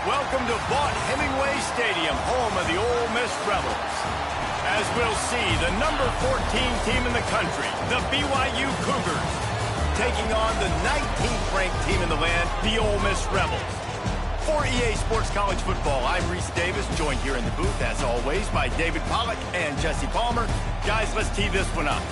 Welcome to Vaught-Hemingway Stadium, home of the Ole Miss Rebels. As we'll see, the number 14 team in the country, the BYU Cougars, taking on the 19th ranked team in the land, the Ole Miss Rebels. For EA Sports College Football, I'm Reese Davis, joined here in the booth, as always, by David Pollack and Jesse Palmer. Guys, let's tee this one up.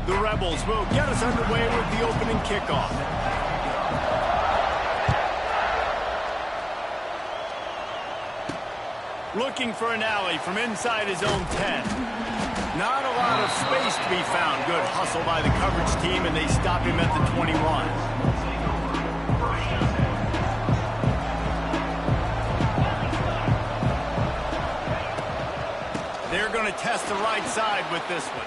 The Rebels will get us underway with the opening kickoff. Looking for an alley from inside his own 10. Not a lot of space to be found. Good hustle by the coverage team, and they stop him at the 21. They're going to test the right side with this one.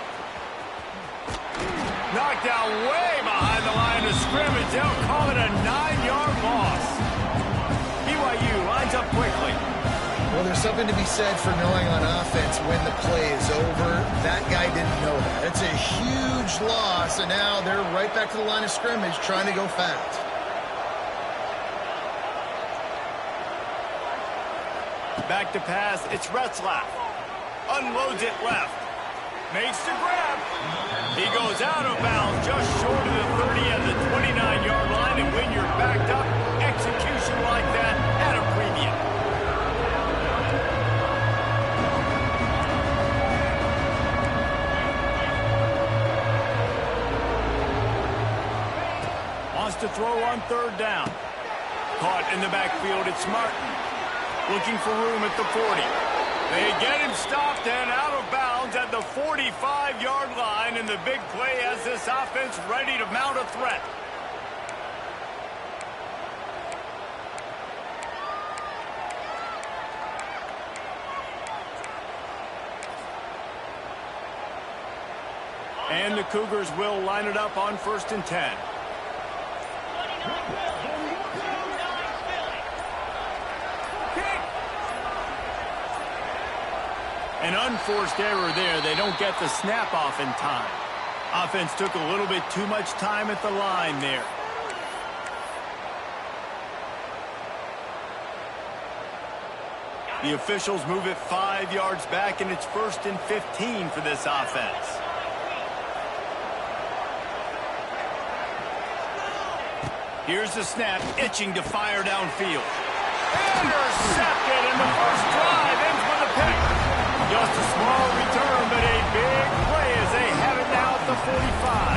Knocked down way behind the line of scrimmage. They'll call it a 9-yard loss. BYU lines up quickly. Well, there's something to be said for knowing on offense when the play is over. That guy didn't know that. It's a huge loss, and now they're right back to the line of scrimmage trying to go fast. Back to pass. It's Retzlaff. Unloads it left. Makes the grab. He goes out of bounds just short of the 30 at the 29-yard line, and when you're backed up, execution like that at a premium. Wants to throw on third down. Caught in the backfield, it's Martin. Looking for room at the 40. They get him stopped and out of bounds at the 45-yard line, and the big play has this offense ready to mount a threat. And the Cougars will line it up on 1st and 10. An unforced error there. They don't get the snap off in time. Offense took a little bit too much time at the line there. The officials move it 5 yards back, and it's 1st and 15 for this offense. Here's the snap, itching to fire downfield. Intercepted, and the first drive ends with a pick. Just a small return, but a big play as they have it now at the 45.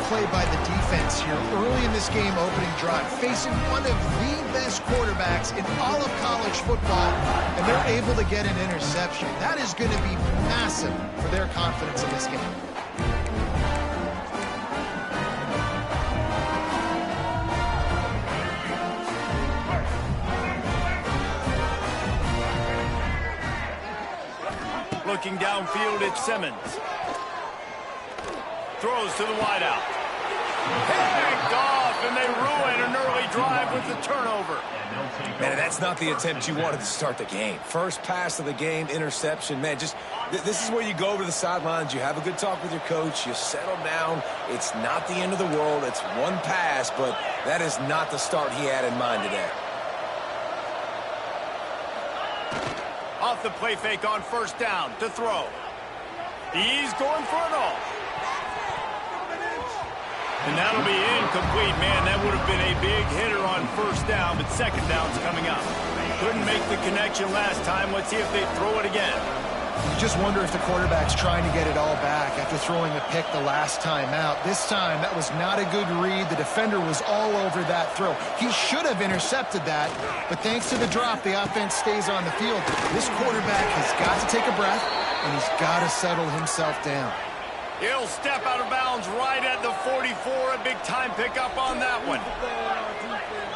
play by the defense here early in this game opening drive, facing one of the best quarterbacks in all of college football, and they're able to get an interception. That is going to be massive for their confidence in this game. Looking downfield, it's Simmons. Throws to the wideout. Picked off, and they ruin an early drive with the turnover. Man, that's not the attempt you wanted to start the game. First pass of the game, interception. Man, just this is where you go over the sidelines. You have a good talk with your coach. You settle down. It's not the end of the world. It's one pass, but that is not the start he had in mind today. Off the play fake on first down to throw. He's going for it all. And that'll be incomplete. Man, that would have been a big hitter on first down, but second down's coming up. Couldn't make the connection last time. Let's see if they throw it again. You just wonder if the quarterback's trying to get it all back after throwing a pick the last time out. This time, that was not a good read. The defender was all over that throw. He should have intercepted that, but thanks to the drop, the offense stays on the field. This quarterback has got to take a breath, and he's got to settle himself down. He'll step out of bounds right at the 44. A big-time pickup on that one.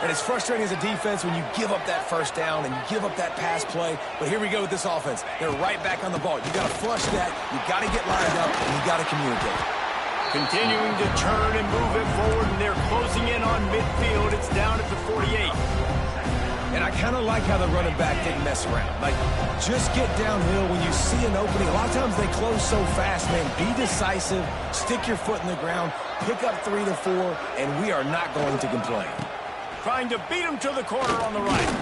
And it's frustrating as a defense when you give up that first down and you give up that pass play. But here we go with this offense. They're right back on the ball. You got to flush that. You got to get lined up, and you got to communicate. Continuing to turn and move it forward, and they're closing in on midfield. It's down at the 48. And I kind of like how the running back didn't mess around. Like, just get downhill when you see an opening. A lot of times they close so fast, man. Be decisive, stick your foot in the ground, pick up 3 to 4, and we are not going to complain. Trying to beat him to the corner on the right.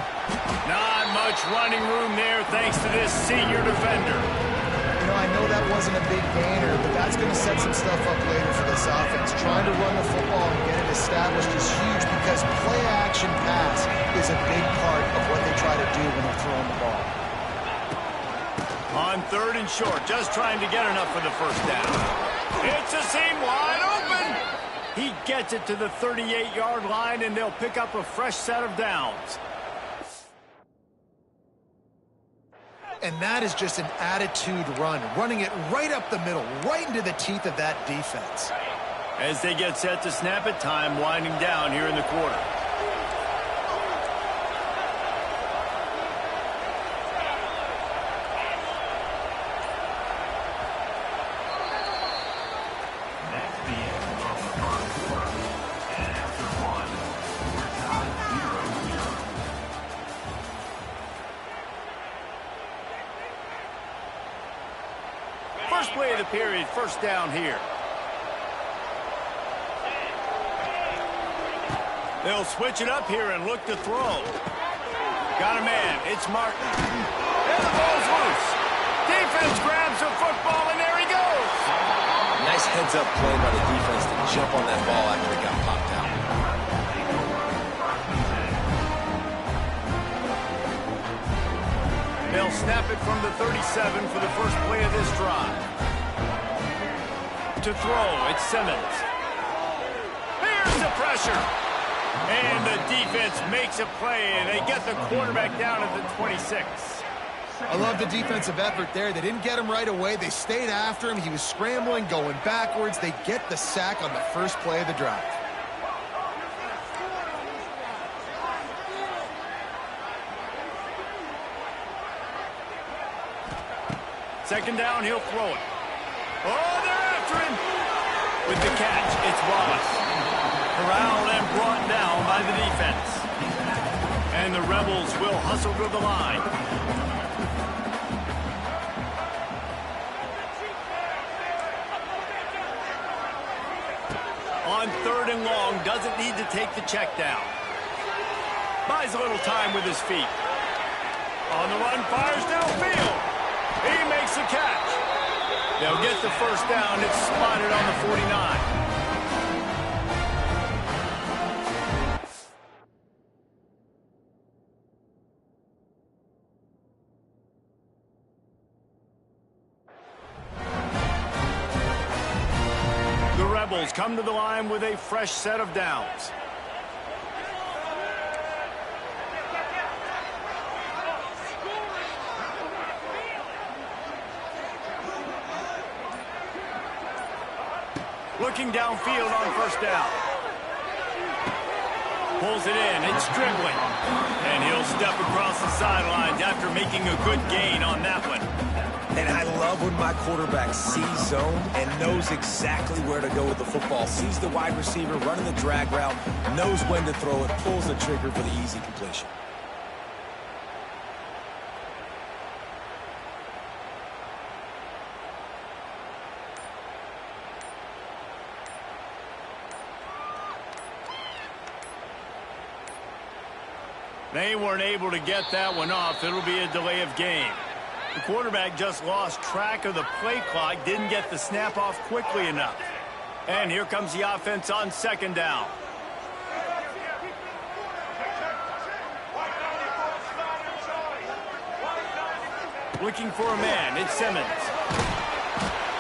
Not much running room there thanks to this senior defender. You know, I know that wasn't a big gainer, but that's going to set some stuff up later for this offense. Trying to run the football and get it established is huge because play-action pass is a big part of what they try to do when they're throwing the ball. On third and short, just trying to get enough for the first down. It's a seam wide open. He gets it to the 38-yard line, and they'll pick up a fresh set of downs. And that is just an attitude run, running it right up the middle, right into the teeth of that defense. As they get set to snap it, time winding down here in the quarter. First play of the period, first down here. They'll switch it up here and look to throw. Got a man, it's Martin. And the ball's loose. Defense grabs the football, and there he goes. Nice heads-up play by the defense to jump on that ball after it got popped out. They'll snap it from the 37 for the first play of this drive. To throw, it's Simmons. Here's the pressure. And the defense makes a play, and they get the quarterback down at the 26. I love the defensive effort there. They didn't get him right away. They stayed after him. He was scrambling, going backwards. They get the sack on the first play of the drive. Second down, he'll throw it. Oh, they're after him. With the catch, it's Wallace. Corralled and brought down by the defense. And the Rebels will hustle to the line. On third and long, doesn't need to take the check down. Buys a little time with his feet. On the run, fires downfield. He makes the catch. They'll get the first down. It's spotted on the 49. Rebels come to the line with a fresh set of downs. Looking downfield on first down. Pulls it in. It's Stribling. And he'll step across the sidelines after making a good gain on that one. And I love when my quarterback sees zone and knows exactly where to go with the football. Sees the wide receiver running the drag route, knows when to throw it, pulls the trigger for the easy completion. They weren't able to get that one off. It'll be a delay of game. The quarterback just lost track of the play clock, didn't get the snap off quickly enough. And here comes the offense on second down. Looking for a man. It's Simmons.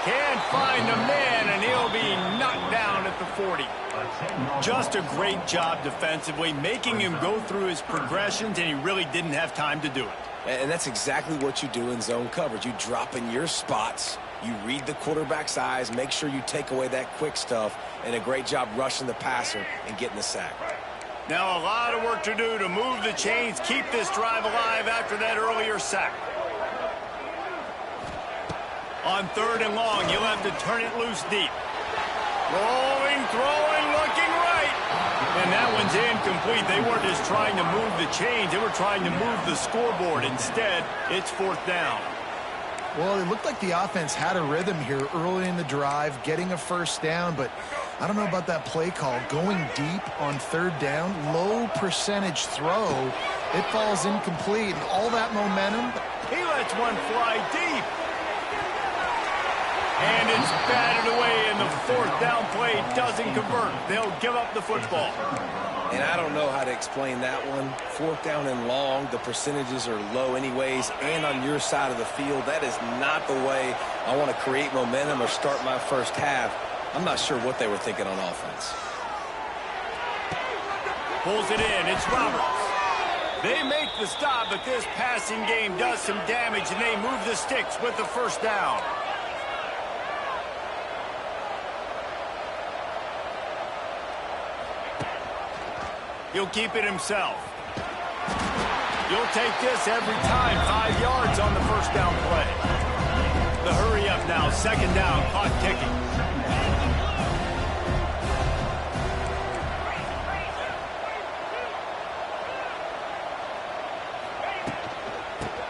Can't find a man, and he'll be knocked down at the 40. Just a great job defensively, making him go through his progressions, and he really didn't have time to do it. And that's exactly what you do in zone coverage. You drop in your spots, you read the quarterback's eyes, make sure you take away that quick stuff, and a great job rushing the passer and getting the sack. Now a lot of work to do to move the chains, keep this drive alive after that earlier sack. On third and long, you'll have to turn it loose deep. Rolling, throwing, looking right. And that one's incomplete. They weren't just trying to move the chains. They were trying to move the scoreboard. Instead, it's fourth down. Well, it looked like the offense had a rhythm here early in the drive, getting a first down, but I don't know about that play call. Going deep on third down, low percentage throw, it falls incomplete, and all that momentum. He lets one fly deep. And it's batted away, and the fourth down play doesn't convert. They'll give up the football. And I don't know how to explain that one. Fourth down and long, the percentages are low anyways, and on your side of the field, that is not the way I want to create momentum or start my first half. I'm not sure what they were thinking on offense. Pulls it in. It's Roberts. They make the stop, but this passing game does some damage, and they move the sticks with the first down. He'll keep it himself. You'll take this every time. 5 yards on the first down play. The hurry up now. Second down. Clock ticking.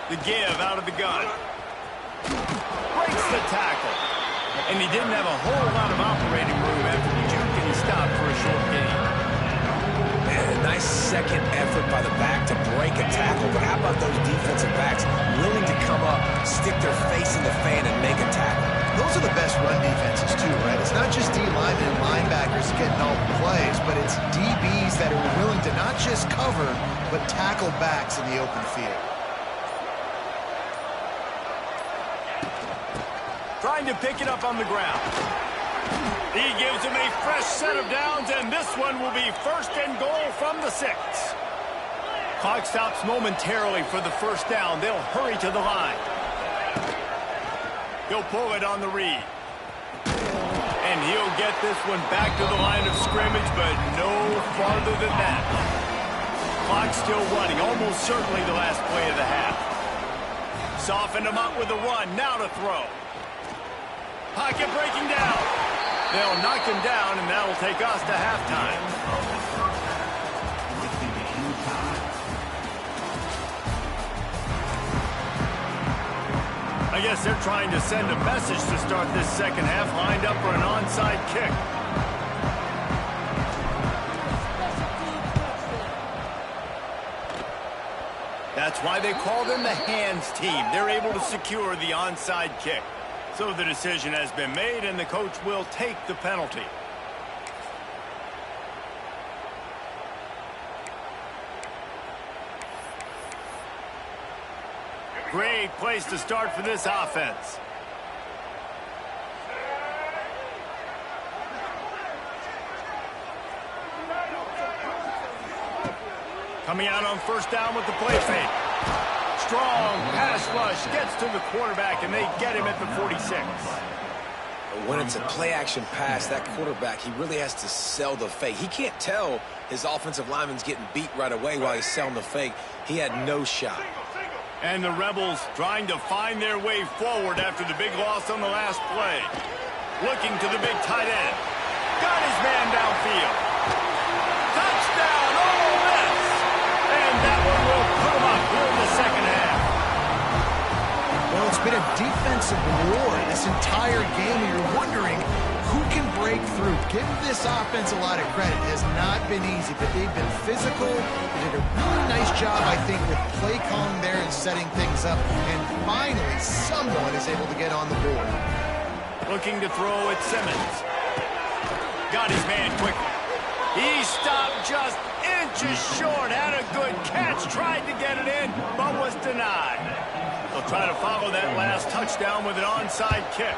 The give out of the gun. Breaks the tackle. And he didn't have a whole lot of operating room after the juke and he stopped for a short gain. Nice second effort by the back to break a tackle, but how about those defensive backs willing to come up, stick their face in the fan, and make a tackle? Those are the best run defenses, too, right? It's not just D linemen and linebackers getting all the plays, but it's DBs that are willing to not just cover, but tackle backs in the open field. Trying to pick it up on the ground. He gives him a fresh set of downs, and this one will be first and goal from the 6. Clock stops momentarily for the first down. They'll hurry to the line. He'll pull it on the read. And he'll get this one back to the line of scrimmage, but no farther than that. Clock still running, almost certainly the last play of the half. Soften him up with a run, now to throw. Pocket breaking down. They'll knock him down, and that'll take us to halftime. I guess they're trying to send a message to start this second half, lined up for an onside kick. That's why they call them the hands team. They're able to secure the onside kick. So the decision has been made, and the coach will take the penalty. Great place to start for this offense. Coming out on first down with the play fake. Strong pass rush gets to the quarterback, and they get him at the 46. When it's a play-action pass, that quarterback, he really has to sell the fake. He can't tell his offensive lineman's getting beat right away while he's selling the fake. He had no shot. And the Rebels trying to find their way forward after the big loss on the last play. Looking to the big tight end. Got his man downfield. Touchdown, Ole Miss! And that one will put him up here in the second half. Well, it's been a defensive war this entire game, and you're wondering who can break through. Give this offense a lot of credit. It has not been easy, but they've been physical. They did a really nice job, I think, with play calling there and setting things up. And finally, someone is able to get on the board. Looking to throw at Simmons. Got his man quickly. He stopped just inches short. Had a good catch. Tried to get it in, but was denied. They'll try to follow that last touchdown with an onside kick.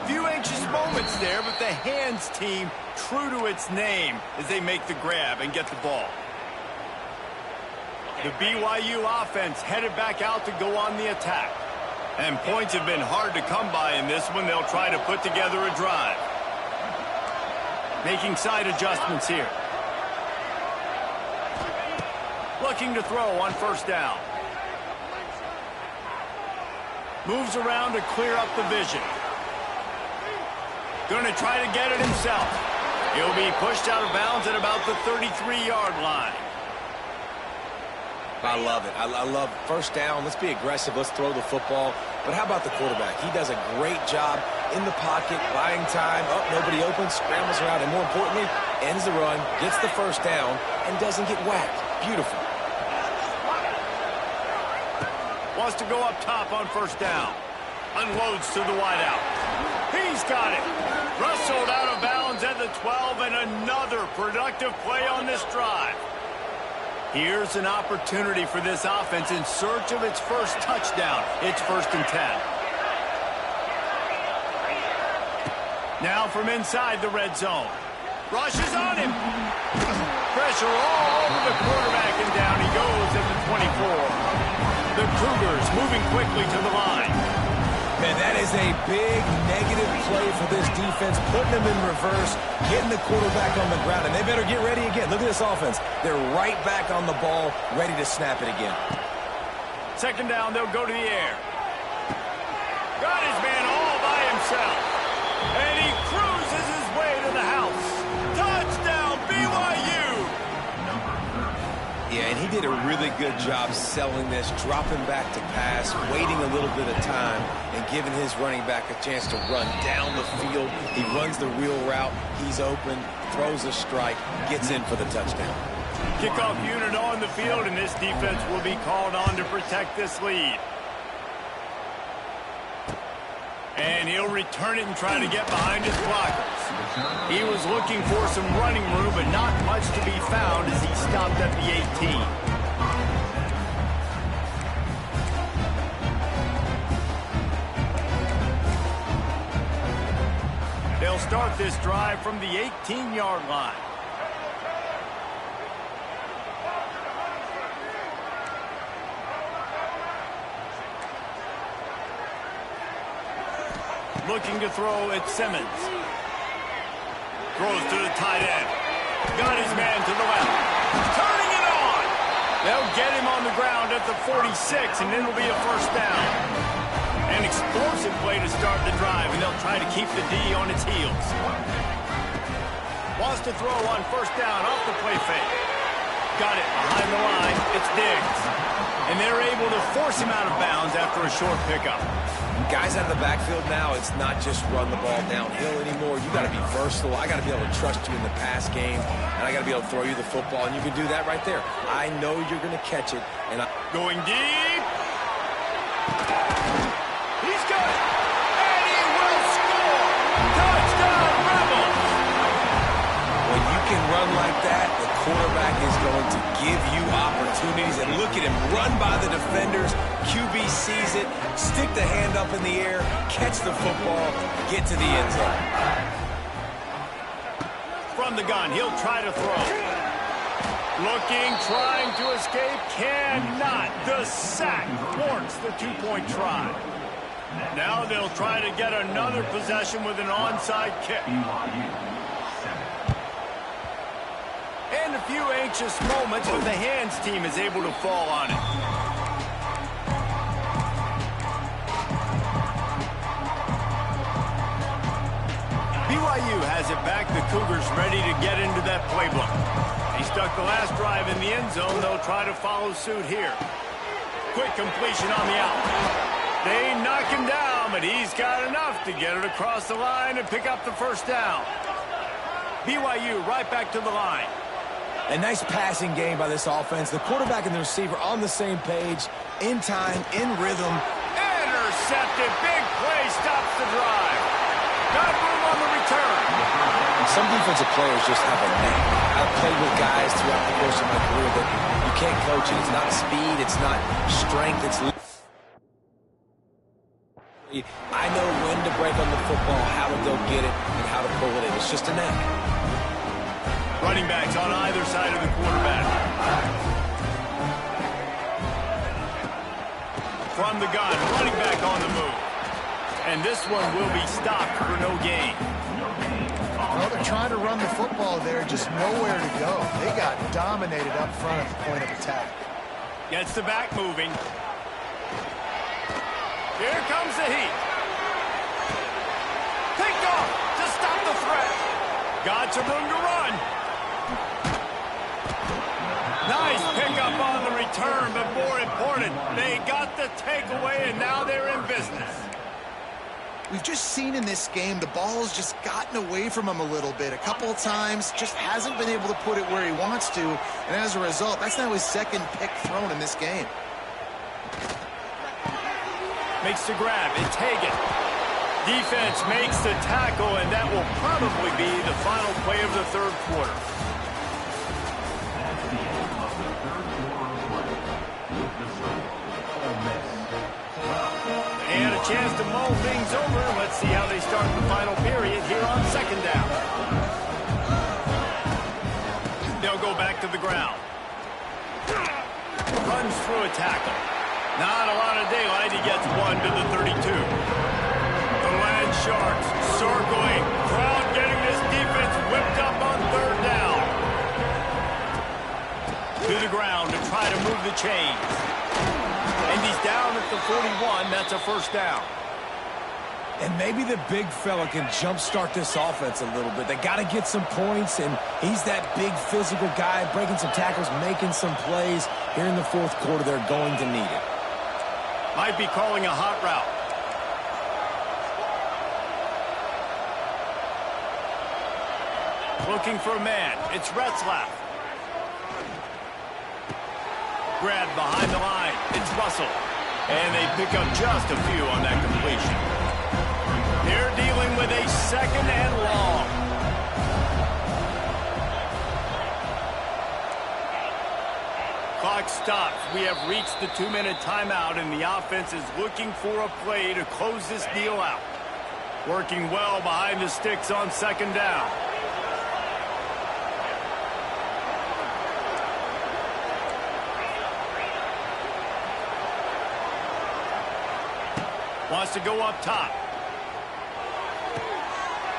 Few anxious moments there, but the hands team true to its name as they make the grab and get the ball. The BYU offense headed back out to go on the attack. And points have been hard to come by in this one. They'll try to put together a drive. Making side adjustments here. Looking to throw on first down. Moves around to clear up the vision. Going to try to get it himself. He'll be pushed out of bounds at about the 33-yard line. I love it. I love first down. Let's be aggressive. Let's throw the football. But how about the quarterback? He does a great job in the pocket, buying time. Oh, nobody open, scrambles around, and more importantly, ends the run, gets the first down, and doesn't get whacked. Beautiful. Wants to go up top on first down. Unloads to the wideout. He's got it. Rustled out of bounds at the 12, and another productive play on this drive. Here's an opportunity for this offense in search of its first touchdown. It's 1st and 10. Now from inside the red zone. Rushes on him. Pressure all over the quarterback, and down he goes at the 24. The Cougars moving quickly to the line. Man, that is a big negative play for this defense, putting them in reverse, getting the quarterback on the ground, and they better get ready again. Look at this offense. They're right back on the ball, ready to snap it again. Second down, they'll go to the air. Got his man all by himself. And he cruises his way to the house. Touchdown, BYU! Yeah, and he did a really good job selling this, dropping back to pass, waiting a little bit of time, and giving his running back a chance to run down the field. He runs the real route. He's open, throws a strike, gets in for the touchdown. Kickoff unit on the field, and this defense will be called on to protect this lead. And he'll return it and try to get behind his blockers. He was looking for some running room, but not much to be found as he stopped at the 18. They'll start this drive from the 18-yard line. Looking to throw at Simmons. Throws to the tight end. Got his man to the left. Turning it on. They'll get him on the ground at the 46, and it'll be a first down. An explosive play to start the drive, and they'll try to keep the D on its heels. Wants to throw on first down off the play fake. Got it behind the line. It's Diggs. And they're able to force him out of bounds after a short pickup. Guys out of the backfield now, it's not just run the ball downhill anymore. You got to be versatile. I got to be able to trust you in the pass game, and I got to be able to throw you the football, and you can do that right there. I know you're going to catch it, and going deep. He's got it, and he will score. Touchdown, Rebels. When you can run like that, the quarterback is going to give you opportunities, and look at him run by the defenders. QB sees it, stick the hand up in the air, catch the football, get to the end zone. From the gun, he'll try to throw. Looking, trying to escape, cannot. The sack thwarts the two-point try. Now they'll try to get another possession with an onside kick. And a few anxious moments, but the hands team is able to fall on it. BYU has it back. The Cougars ready to get into that playbook. He stuck the last drive in the end zone. They'll try to follow suit here. Quick completion on the out. They knock him down, but he's got enough to get it across the line and pick up the first down. BYU right back to the line. A nice passing game by this offense. The quarterback and the receiver on the same page, in time, in rhythm. Intercepted. Big play stops the drive. Got room on the return. Some defensive players just have a knack. I've played with guys throughout the course of my career that you can't coach it. It's not speed. It's not strength. It's I know when to break on the football, how to go get it, and how to pull it in. It's just a knack. Running backs on either side of the quarterback. From the gun, running back on the move. And this one will be stopped for no gain. Well, they're trying to run the football there, just nowhere to go. They got dominated up front at the point of attack. Gets the back moving. Here comes the heat. Picked off to stop the threat. Got some room to run. Nice pickup on the return, but more important, they got the takeaway, and now they're in business. We've just seen in this game the ball's just gotten away from him a little bit. A couple of times, just hasn't been able to put it where he wants to, and as a result, that's now his second pick thrown in this game. Makes the grab, and Hagan. Defense makes the tackle, and that will probably be the final play of the third quarter. And a chance to mull things over. Let's see how they start the final period here on second down. They'll go back to the ground. Runs through a tackle. Not a lot of daylight. He gets one to the 32. The Land Sharks circling. Crowd getting this defense whipped up on third down. To the ground to try to move the chains. And he's down at the 41. That's a first down. And maybe the big fella can jumpstart this offense a little bit. They got to get some points, and he's that big physical guy, breaking some tackles, making some plays. Here in the fourth quarter, they're going to need it. Might be calling a hot route. Looking for a man. It's Retzlaff. Grabbed behind the line. It's Russell. And they pick up just a few on that completion. They're dealing with a second and long. Clock stops. We have reached the 2-minute timeout, and the offense is looking for a play to close this deal out. Working well behind the sticks on second down. Wants to go up top.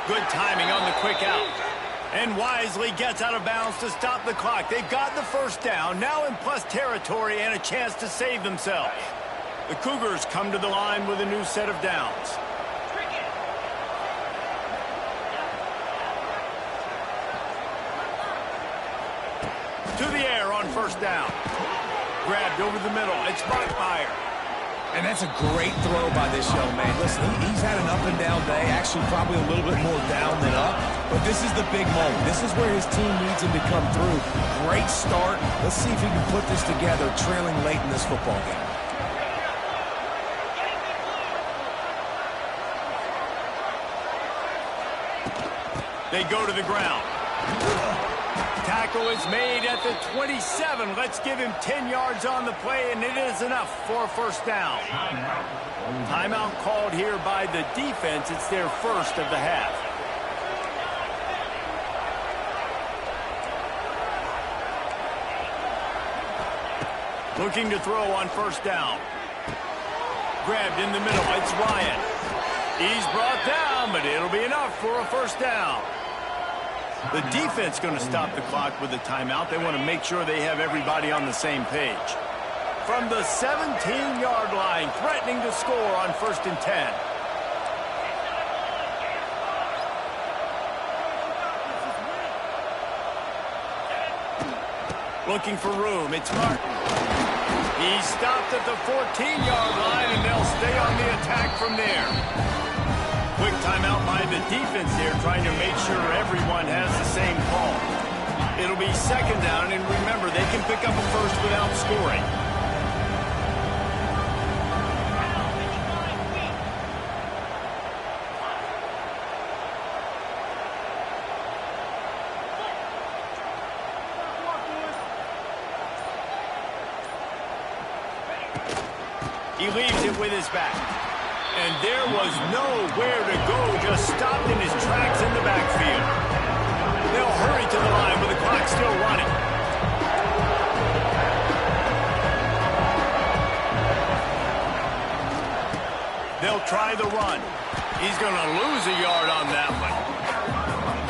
Good timing on the quick out. And wisely gets out of bounds to stop the clock. They've got the first down, now in plus territory and a chance to save themselves. The Cougars come to the line with a new set of downs. To the air on first down. Grabbed over the middle. It's Bachmeier. And that's a great throw by this young man. Listen, he's had an up-and-down day, actually probably a little bit more down than up. But this is the big moment. This is where his team needs him to come through. Great start. Let's see if he can put this together, trailing late in this football game. They go to the ground. Tackle is made at the 27. Let's give him 10 yards on the play, and it is enough for a first down. Timeout called here by the defense. It's their first of the half. Looking to throw on first down. Grabbed in the middle. It's Ryan. He's brought down, but it'll be enough for a first down. The defense going to stop the clock with a timeout. They want to make sure they have everybody on the same page. From the 17-yard line, threatening to score on 1st and 10. Looking for room. It's Martin. He's stopped at the 14-yard line, and they'll stay on the attack from there. Quick timeout by the defense here, trying to make sure everyone has the same call. It'll be 2nd down, and remember, they can pick up a first without scoring. He leaves it with his back. And there was nowhere to go, just stopped in his tracks in the backfield. They'll hurry to the line with the clock still running. They'll try the run. He's going to lose a yard on that one.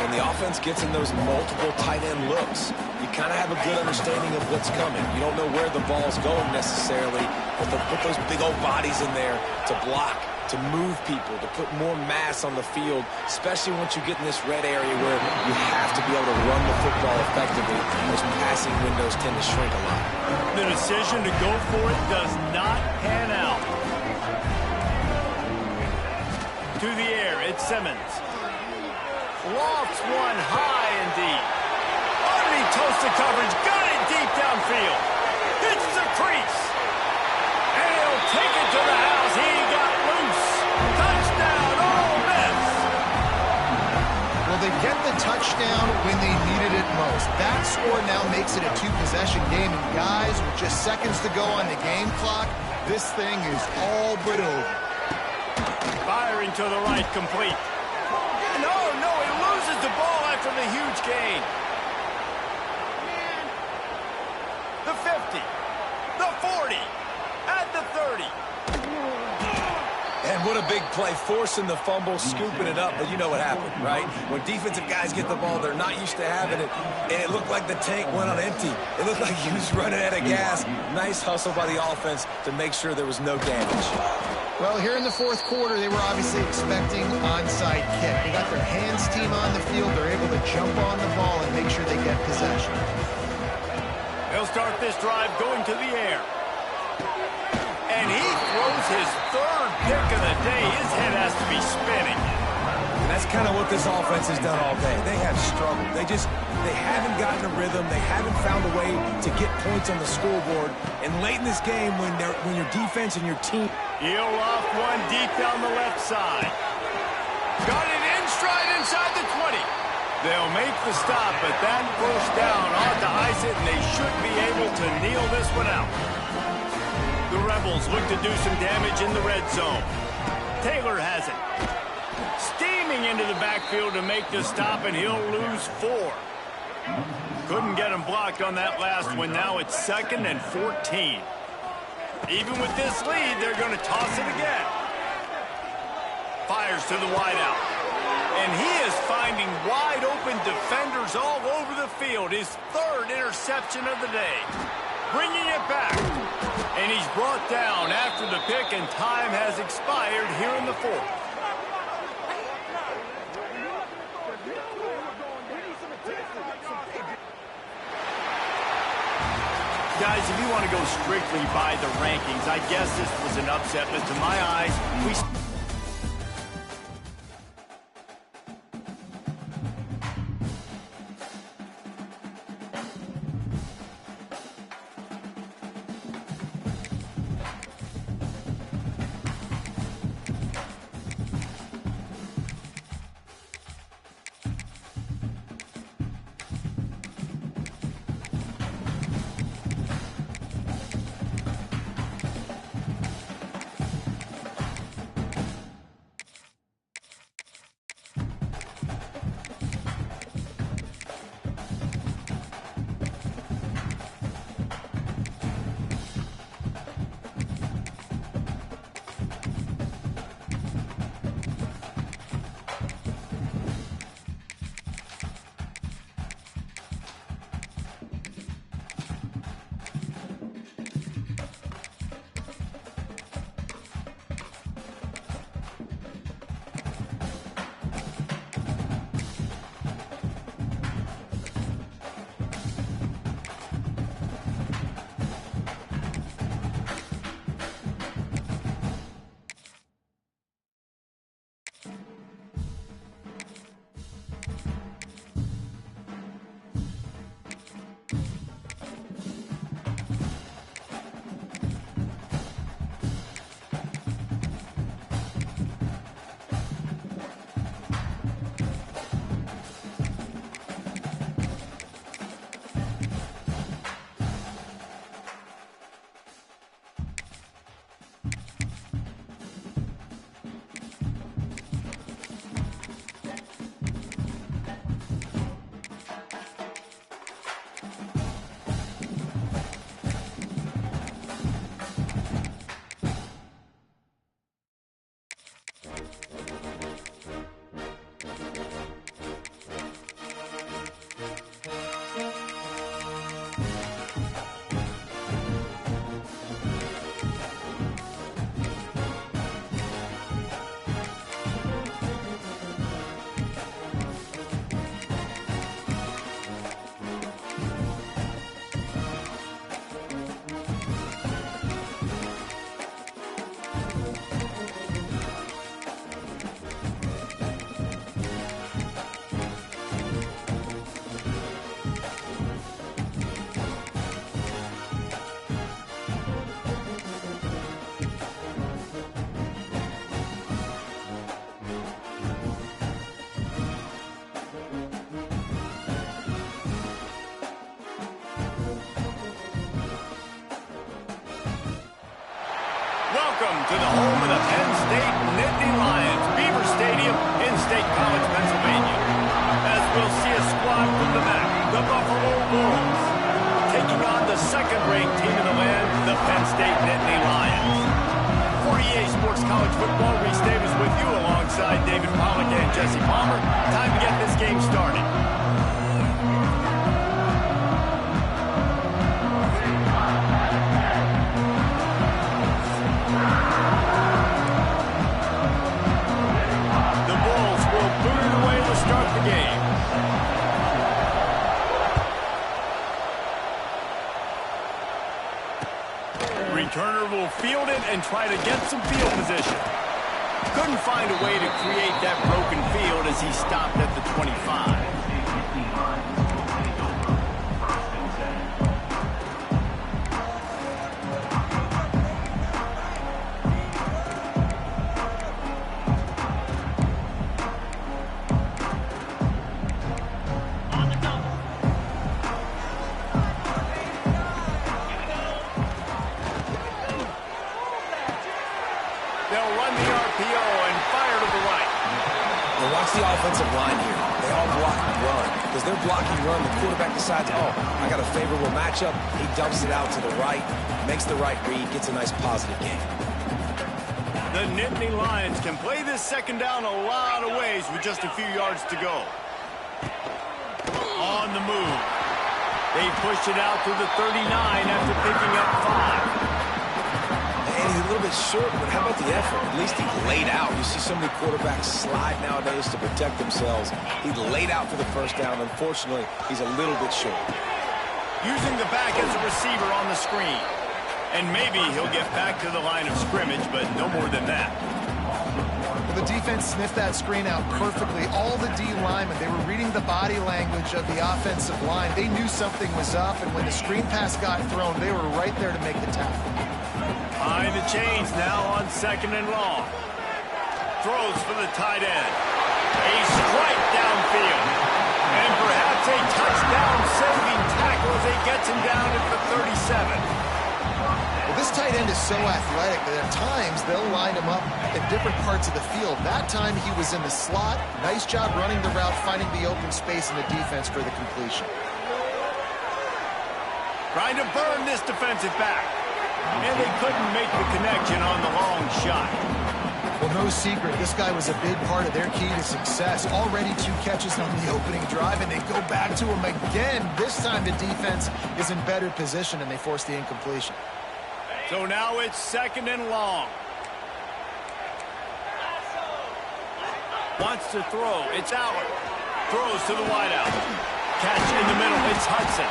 When the offense gets in those multiple tight end looks, you kind of have a good understanding of what's coming. You don't know where the ball's going necessarily, but they'll put those big old bodies in there to block, to move people, to put more mass on the field, especially once you get in this red area where you have to be able to run the football effectively. Those passing windows tend to shrink a lot. The decision to go for it does not pan out. To the air, it's Simmons. Lofts one high and deep. Underneath toasted coverage, got it deep downfield. Hits the crease. And he'll take it to the house. He got loose. Touchdown, Ole Miss. Well, they get the touchdown when they needed it most. That score now makes it a 2-possession game. And guys, with just seconds to go on the game clock, this thing is all but over. Firing to the right, complete. No, he loses the ball after the huge gain. The 50, the 40, at the 30. And what a big play, forcing the fumble, scooping it up, but you know what happened, right? When defensive guys get the ball, they're not used to having it, and it looked like the tank went on empty. It looked like he was running out of gas. Nice hustle by the offense to make sure there was no damage. Well, here in the 4th quarter, they were obviously expecting onside kick. They got their hands team on the field. They're able to jump on the ball and make sure they get possession. They'll start this drive going to the air. And he throws his 3rd pick of the day. His head has to be spinning. And that's kind of what this offense has done all day. They have struggled. They haven't gotten a rhythm. They haven't found a way to get points on the scoreboard. And late in this game, when your defense and your team... He'll off one deep down the left side. Got it in stride inside the 20. They'll make the stop, but that first down ought to ice it, and they should be able to kneel this one out. The Rebels look to do some damage in the red zone. Taylor has it. Steaming into the backfield to make the stop, and he'll lose 4. Couldn't get him blocked on that last one. Now it's 2nd and 14. Even with this lead, they're going to toss it again. Fires to the wideout. And he is finding wide-open defenders all over the field. His 3rd interception of the day. Bringing it back. And he's brought down after the pick, and time has expired here in the 4th. Guys, if you want to go strictly by the rankings, I guess this was an upset, but to my eyes, we... Welcome to the home of the Penn State Nittany Lions, Beaver Stadium in State College, Pennsylvania. As we'll see a squad from the MAC, the Buffalo Bulls, taking on the second-ranked team in the land, the Penn State Nittany Lions. For EA Sports College Football, Reese Davis with you alongside David Pollack and Jesse Palmer. Time to get this game started. The Bulls will boot it away to start the game. Returner will field it and try to get some field position. Couldn't find a way to create that broken field as he stopped at the 25. They'll run the RPO and fire to the right. Now watch the offensive line here. They all block and run. Because they're blocking run, the quarterback decides, oh, I got a favorable matchup. He dumps it out to the right, makes the right read, gets a nice positive gain. The Nittany Lions can play this second down a lot of ways with just a few yards to go. On the move. They push it out to the 39 after picking up 5. And he's a little bit short, but how about the effort? At least he laid out. You see so many quarterbacks slide nowadays to protect themselves. He laid out for the first down. Unfortunately, he's a little bit short. Using the back as a receiver on the screen. And maybe he'll get back to the line of scrimmage, but no more than that. Well, the defense sniffed that screen out perfectly. All the D linemen, they were reading the body language of the offensive line. They knew something was up, and when the screen pass got thrown, they were right there to make the tackle. Behind the chains now on second and long. Throws for the tight end. A strike downfield. And perhaps a touchdown-saving tackle as he gets him down at the 37. Well, this tight end is so athletic that at times they'll line him up at different parts of the field. That time he was in the slot. Nice job running the route, finding the open space in the defense for the completion. Trying to burn this defensive back. And they couldn't make the connection on the long shot. Well, no secret, this guy was a big part of their key to success. Already 2 catches on the opening drive, and they go back to him again. This time the defense is in better position, and they force the incompletion. So now it's second and long. Wants to throw. It's Allen. Throws to the wideout. Catch in the middle. It's Hudson.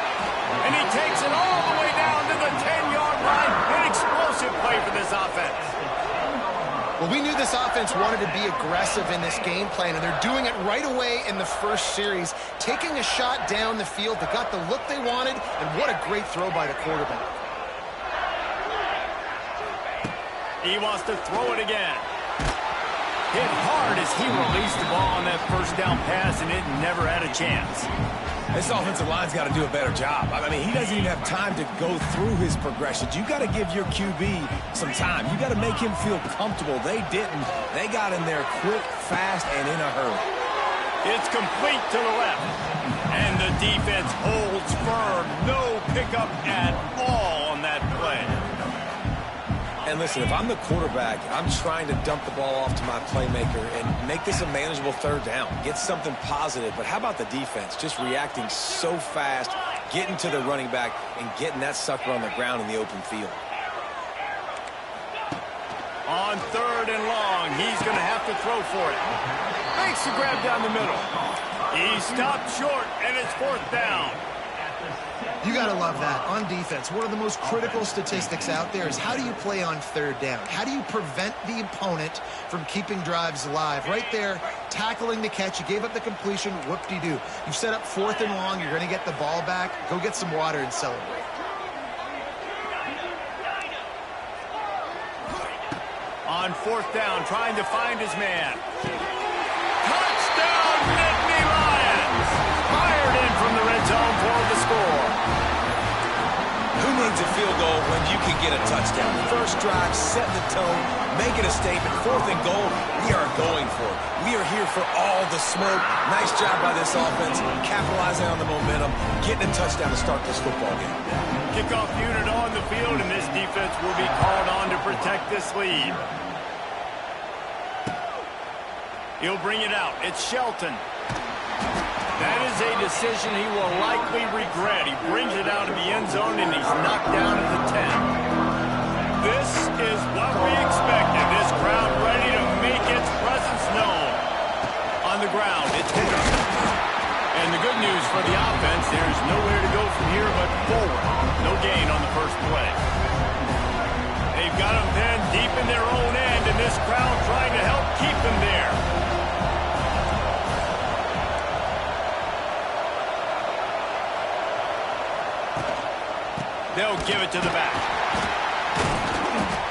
And he takes it all the way down to the 10-yard line. An explosive play for this offense. Well, we knew this offense wanted to be aggressive in this game plan, and they're doing it right away in the first series. Taking a shot down the field, they got the look they wanted, and what a great throw by the quarterback. He wants to throw it again. Hit hard as he released the ball on that first down pass, and it never had a chance. This offensive line's got to do a better job. I mean, he doesn't even have time to go through his progressions. You got to give your QB some time. You got to make him feel comfortable. They didn't. They got in there quick, fast, and in a hurry. It's complete to the left. And the defense holds firm. No pickup at all on that play. And listen, if I'm the quarterback, I'm trying to dump the ball off to my playmaker and make this a manageable third down. Get something positive. But how about the defense? Just reacting so fast, getting to the running back, and getting that sucker on the ground in the open field. On third and long, he's going to have to throw for it. Makes the grab down the middle. He stopped short, and it's fourth down. You got to love that. On defense, one of the most critical statistics out there is how do you play on third down? How do you prevent the opponent from keeping drives alive? Right there, tackling the catch. You gave up the completion. Whoop-de-doo. You've set up fourth and long. You're going to get the ball back. Go get some water and celebrate. On fourth down, trying to find his man. Touchdown, Nittany Lions! Fired in from the red zone for the score. Who needs a field goal when you can get a touchdown? First drive, setting the tone, making a statement. 4th and goal, we are going for it. We are here for all the smoke. Nice job by this offense, capitalizing on the momentum, getting a touchdown to start this football game. Kickoff unit on the field, and this defense will be called on to protect this lead. He'll bring it out. It's Shelton. That is a decision he will likely regret. He brings it out of the end zone, and he's knocked down at the 10. This is what we expected. This crowd ready to make its presence known. On the ground, it's Hitter. And the good news for the offense, there's nowhere to go from here but forward. No gain on the first play. They've got him pinned deep in their own end, and this crowd trying to help keep them there. They'll give it to the back.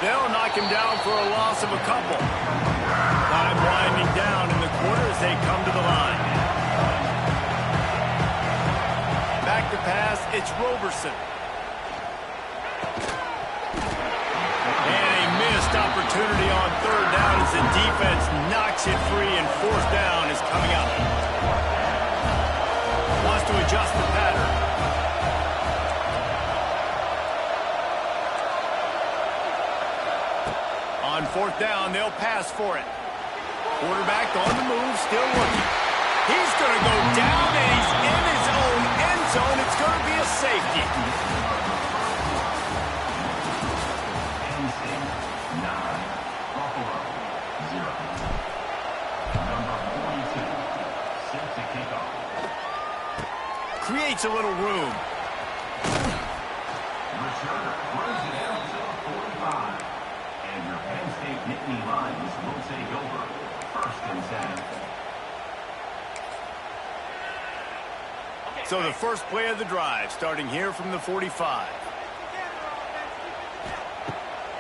They'll knock him down for a loss of a couple. Time winding down in the quarter as they come to the line. Back to pass, it's Roberson. And a missed opportunity on 3rd down as the defense knocks it free, and 4th down is coming up. Wants to adjust the pattern. On 4th down, they'll pass for it. Quarterback on the move, still looking. He's going to go down, and he's in his own end zone. It's going to be a safety. Creates a little room. So the first play of the drive, starting here from the 45.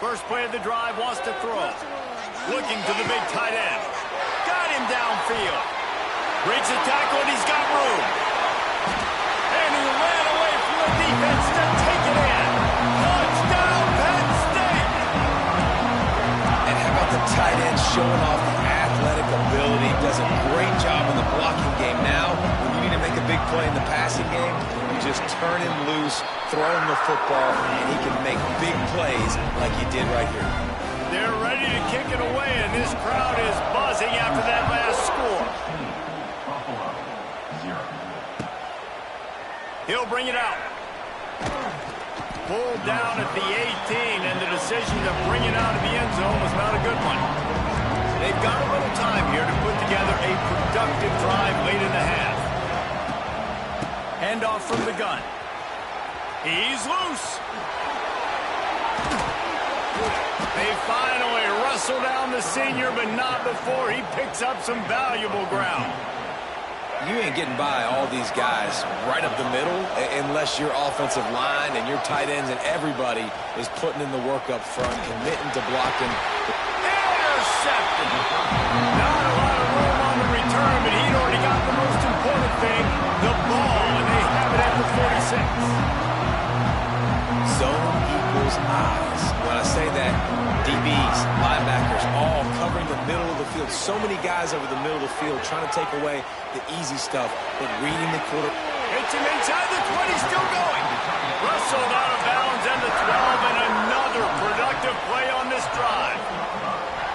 First play of the drive, wants to throw. Looking to the big tight end. Got him downfield. Breaks a tackle, and he's got room. And he ran away from the defense to take it in. Touchdown, Penn State! And how about the tight end showing off the athletic ability? Does a great job in the blocking game. Now, when you need to make a big play in the passing game, you just turn him loose, throw him the football, and he can make big plays like he did right here. They're ready to kick it away, and this crowd is buzzing after that last score. He'll bring it out. Pulled down at the 18, and the decision to bring it out of the end zone was not a good one. They've got a little time here to put together a productive drive late in the half. Handoff from the gun. He's loose. They finally wrestle down the senior, but not before he picks up some valuable ground. You ain't getting by all these guys right up the middle unless your offensive line and your tight ends and everybody is putting in the work up front, committing to blocking. Intercepted. Not a lot of room on the return, but he'd already got the most important thing, the ball, and they have it at the 46. Zone equals eyes. When I say that, DBs, linebackers, all covering the middle of the field. So many guys over the middle of the field trying to take away the easy stuff, but reading the quarter. Hits him inside the 20, still going. Wrestled out of bounds at the 12, and another productive play on this drive.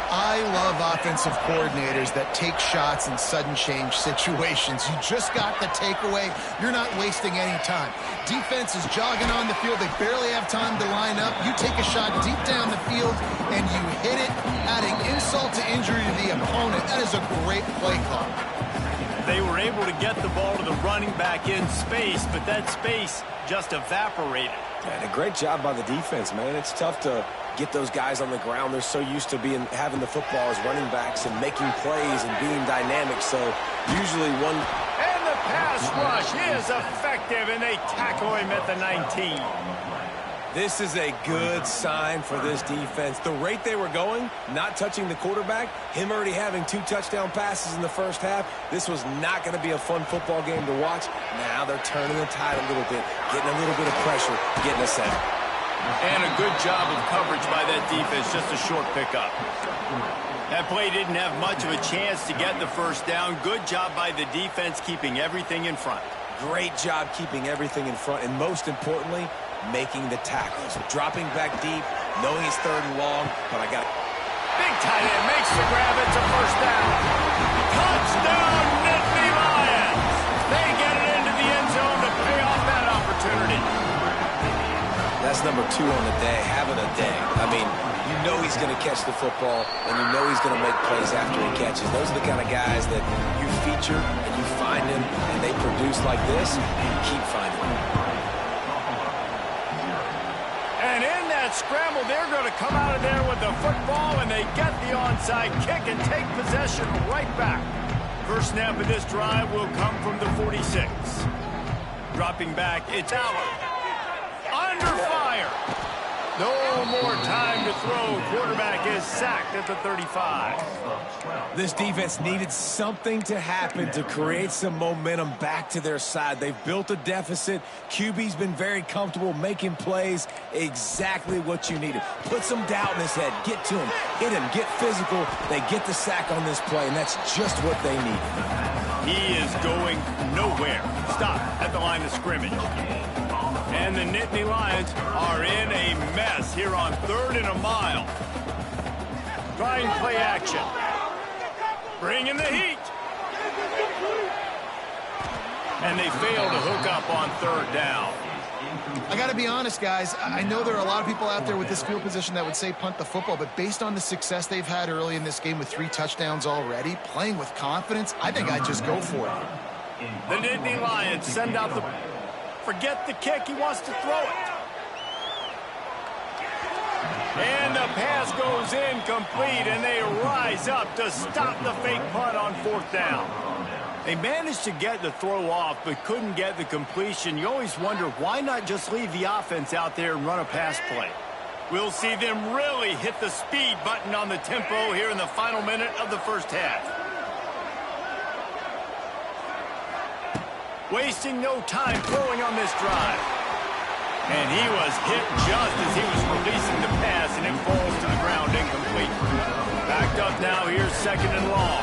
I love offensive coordinators that take shots in sudden change situations. You just got the takeaway. You're not wasting any time. Defense is jogging on the field. They barely have time to line up. You take a shot deep down the field, and you hit it, adding insult to injury to the opponent. That is a great play call. They were able to get the ball to the running back in space, but that space just evaporated. And a great job by the defense, man. It's tough to get those guys on the ground. They're so used to having the football as running backs and making plays and being dynamic. So usually one... And the pass rush is effective, and they tackle him at the 19. This is a good sign for this defense. The rate they were going, not touching the quarterback, him already having 2 touchdown passes in the first half, this was not going to be a fun football game to watch. Now they're turning the tide a little bit, getting a little bit of pressure, getting a sack. And a good job of coverage by that defense, just a short pickup. That play didn't have much of a chance to get the first down. Good job by the defense keeping everything in front. Great job keeping everything in front, and most importantly, making the tackles. Dropping back deep, knowing it's 3rd and long, but I got it. Big tight end makes the grab. It's a first down. Touchdown, Nittany Lions. They get it into the end zone to pay off that opportunity. That's number 2 on the day, having a day. I mean, you know he's going to catch the football, and you know he's going to make plays after he catches. Those are the kind of guys that you feature and you find them, and they produce like this, you keep finding them. And in that scramble, they're going to come out of there with the football, and they get the onside kick and take possession right back. First snap of this drive will come from the 46. Dropping back, it's Allen. Under fire. No more time to throw. Quarterback is sacked at the 35. This defense needed something to happen to create some momentum back to their side. They've built a deficit. QB's been very comfortable making plays. Exactly what you needed. Put some doubt in his head. Get to him. Hit him. Get physical. They get the sack on this play, and that's just what they need. He is going nowhere. Stop at the line of scrimmage. And the Nittany Lions are in a mess here on 3rd and a mile. Trying play action. Bring in the heat. And they fail to hook up on 3rd down. I got to be honest, guys. I know there are a lot of people out there with this field position that would say punt the football, but based on the success they've had early in this game with 3 touchdowns already, playing with confidence, I think I'd just go for it. The Nittany Lions send out the... Forget the kick. He wants to throw it. And the pass goes incomplete, and they rise up to stop the fake punt on 4th down. They managed to get the throw off, but couldn't get the completion. You always wonder, why not just leave the offense out there and run a pass play? We'll see them really hit the speed button on the tempo here in the final minute of the first half. Wasting no time throwing on this drive. And he was hit just as he was releasing the pass, and it falls to the ground incomplete. Backed up now, here's 2nd and long.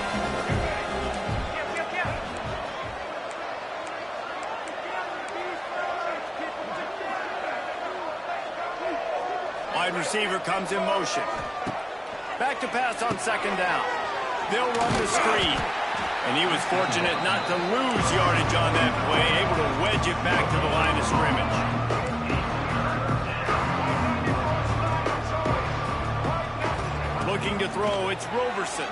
Wide receiver comes in motion. Back to pass on 2nd down. They'll run the screen. And he was fortunate not to lose yardage on that play, able to wedge it back to the line of scrimmage. Looking to throw, it's Roberson.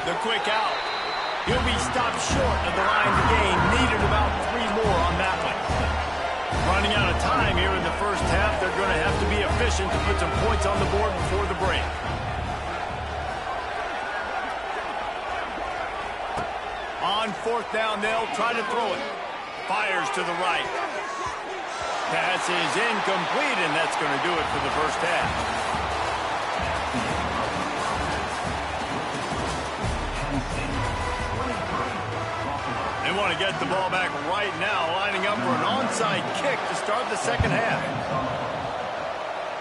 The quick out. He'll be stopped short of the line to gain. Needed about 3 more on that one. Running out of time here in the first half. They're going to have to be efficient to put some points on the board before the break. On 4th down, they'll try to throw it. Fires to the right. Pass is incomplete, and that's going to do it for the first half. They want to get the ball back right now, lining up for an onside kick to start the second half.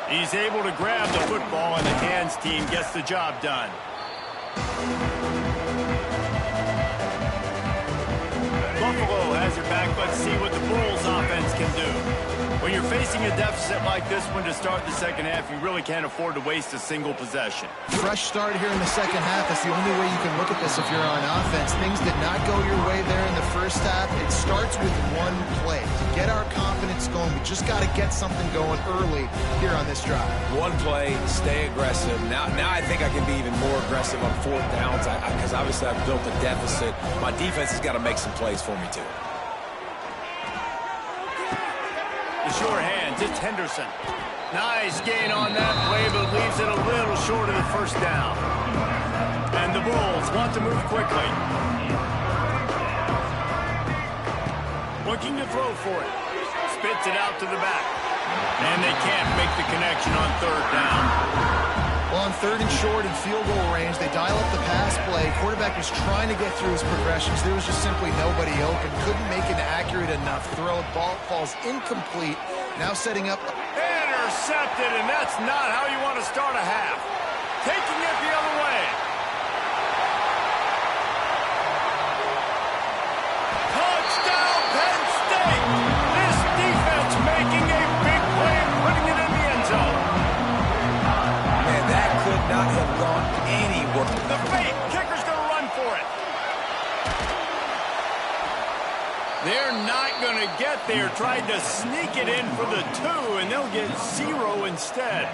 He's able to grab the football, and the hands team gets the job done. Buffalo has your back. Let's see what the Bulls offense can do. When you're facing a deficit like this one to start the second half, you really can't afford to waste a single possession. Fresh start here in the second half. That's the only way you can look at this if you're on offense. Things did not go your way there in the first half. It starts with one play. To get our confidence going, we just got to get something going early here on this drive. One play, stay aggressive. Now I think I can be even more aggressive on 4th downs because obviously I've built a deficit. My defense has got to make some plays for me too. The sure hands, it's Henderson. Nice gain on that play, but leaves it a little short of the first down. And the Bulls want to move quickly. Looking to throw for it. Spits it out to the back. And they can't make the connection on 3rd down. Well, on 3rd and short and field goal range, they dial up the pass play. Quarterback was trying to get through his progressions. There was just simply nobody open. Couldn't make an accurate enough throw. Ball falls incomplete Now setting up. Intercepted, and that's not how you want to start a half. Taking it the other way. Touchdown, Penn State! This defense making a big play and putting it in the end zone. Man, that could not have gone anywhere. The fake, kicker's going to run for it. They're not going to get there. Tried to sneak it in for the 2, and they'll get 0 instead.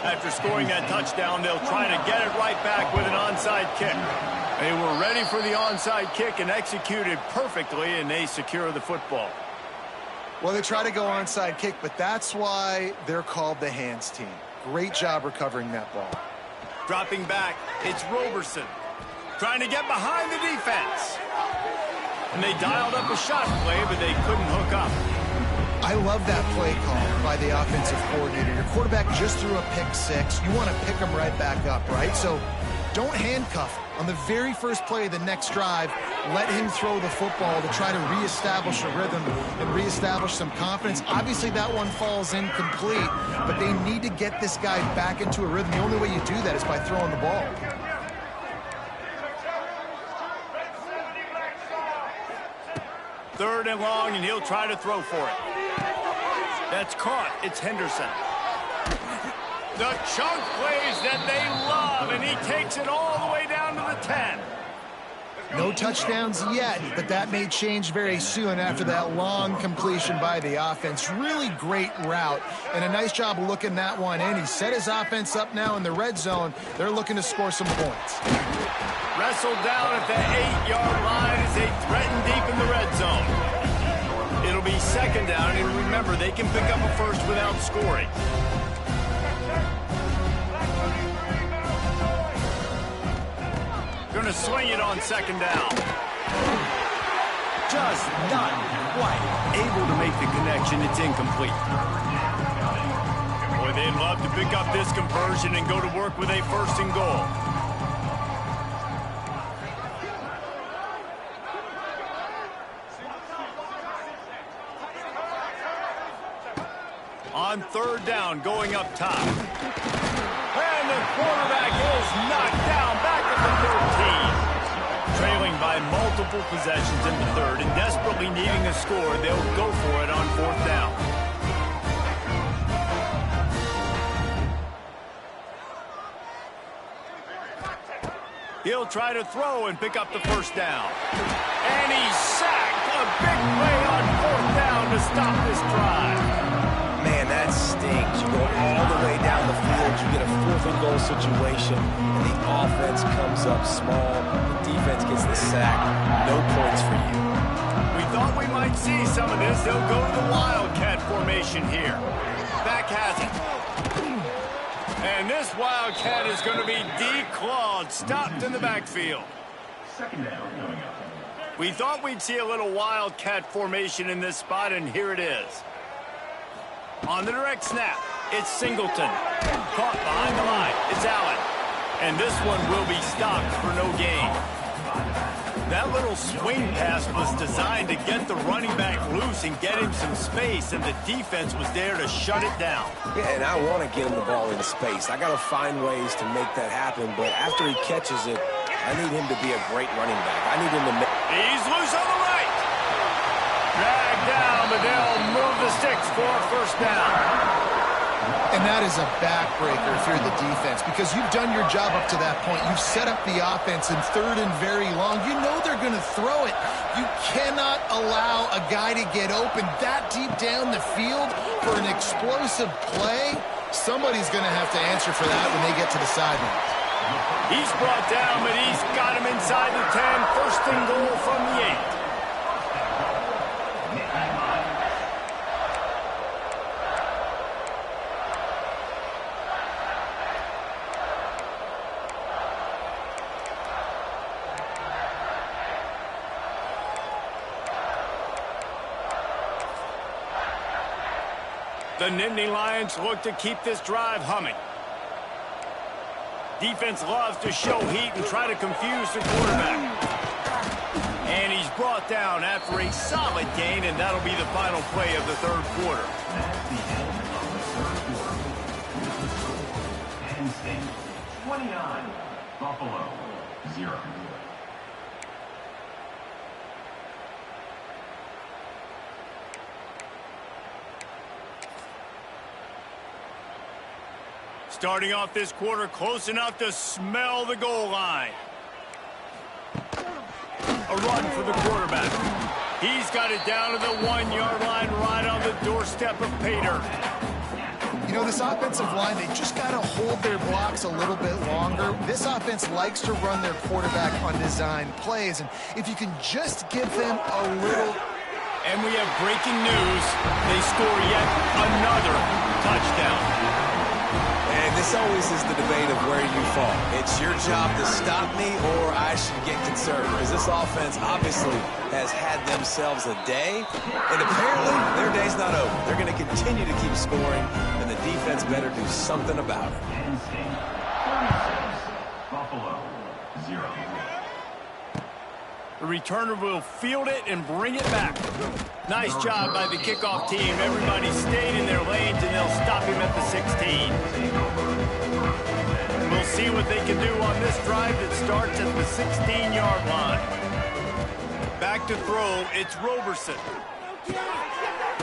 After scoring that touchdown, they'll try to get it right back with an onside kick. They were ready for the onside kick and executed perfectly, and they secure the football. Well, they try to go onside kick, but that's why they're called the hands team. Great job recovering that ball. Dropping back, it's Roberson. Trying to get behind the defense. And they dialed up a shot play, but they couldn't hook up. I love that play call by the offensive coordinator. Your quarterback just threw a pick 6. You want to pick him right back up, right? So don't handcuff him. On the very first play of the next drive, let him throw the football to try to reestablish a rhythm and reestablish some confidence. Obviously, that one falls incomplete, but they need to get this guy back into a rhythm. The only way you do that is by throwing the ball. Third and long, and he'll try to throw for it. That's caught. It's Henderson. The chunk plays that they love, and he takes it all the way down to the 10. No touchdowns yet, but that may change very soon after that long completion by the offense. Really great route, and a nice job looking that one in. He set his offense up now in the red zone. They're looking to score some points. Wrestled down at the 8-yard line as they threaten deep in the red zone. It'll be second down, and remember, they can pick up a first without scoring. Going to swing it on second down. Just not quite able to make the connection. It's incomplete. Boy, they'd love to pick up this conversion and go to work with a first and goal. On third down, going up top. And the quarterback is knocked down back at the 13. Trailing by multiple possessions in the third and desperately needing a score, they'll go for it on fourth down. He'll try to throw and pick up the first down. And he's sacked. A big play on fourth down to stop this drive. Man, that stings. You go all the way down the field, you get a fourth and goal situation, and the offense comes up small. The defense gets the sack. No points for you. We thought we might see some of this. They'll go to the Wildcat formation here. Back has it. And this Wildcat is going to be declawed, stopped in the backfield. Second down coming up. We thought we'd see a little Wildcat formation in this spot, and here it is. On the direct snap, it's Singleton. Caught behind the line, it's Allen. And this one will be stopped for no gain. That little swing pass was designed to get the running back loose and get him some space, and the defense was there to shut it down. Yeah, and I want to get him the ball in space. I got to find ways to make that happen, but after he catches it, I need him to be a great running back. I need him to make... He's loose on the right. Dragged down, but they'll move the sticks for a first down. And that is a backbreaker if you're the defense, because you've done your job up to that point. You've set up the offense in third and very long. You know they're going to throw it. You cannot allow a guy to get open that deep down the field for an explosive play. Somebody's going to have to answer for that when they get to the sideline. He's brought down, but he's got him inside the 10. First and goal from the 8. The Nittany Lions look to keep this drive humming. Defense loves to show heat and try to confuse the quarterback. And he's brought down after a solid gain, and that'll be the final play of the third quarter. That's the end of the third quarter. Penn State 29, Buffalo 0. Starting off this quarter close enough to smell the goal line. A run for the quarterback. He's got it down to the 1-yard line right on the doorstep of Pater. You know, this offensive line, they just got to hold their blocks a little bit longer. This offense likes to run their quarterback on design plays, and if you can just give them a little... And we have breaking news. They score yet another touchdown. And this always is the debate of where you fall. It's your job to stop me or I should get concerned, because this offense obviously has had themselves a day, and apparently their day's not over. They're going to continue to keep scoring, and the defense better do something about it. Penn State 36, Buffalo 0. The returner will field it and bring it back. Nice job by the kickoff team. Everybody stayed in their lanes, and they'll stop him at the 16. We'll see what they can do on this drive that starts at the 16-yard line. Back to throw, it's Roberson.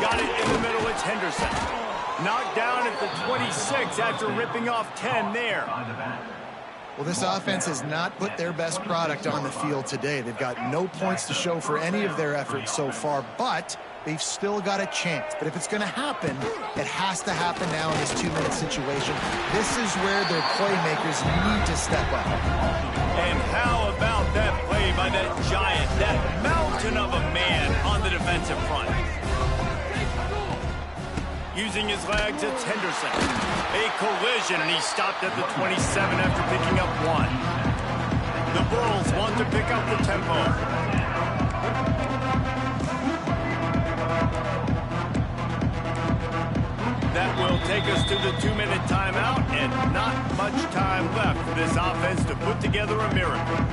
Got it in the middle, it's Henderson. Knocked down at the 26 after ripping off 10 there. Well, this offense has not put their best product on the field today. They've got no points to show for any of their efforts so far, but they've still got a chance. But if it's going to happen, it has to happen now in this 2-minute situation. This is where their playmakers need to step up. And how about that play by that giant, that mountain of a man on the defensive front? Using his legs, it's Henderson. A collision, and he stopped at the 27 after picking up 1. The Bulls want to pick up the tempo. That will take us to the 2-minute timeout, and not much time left for this offense to put together a miracle.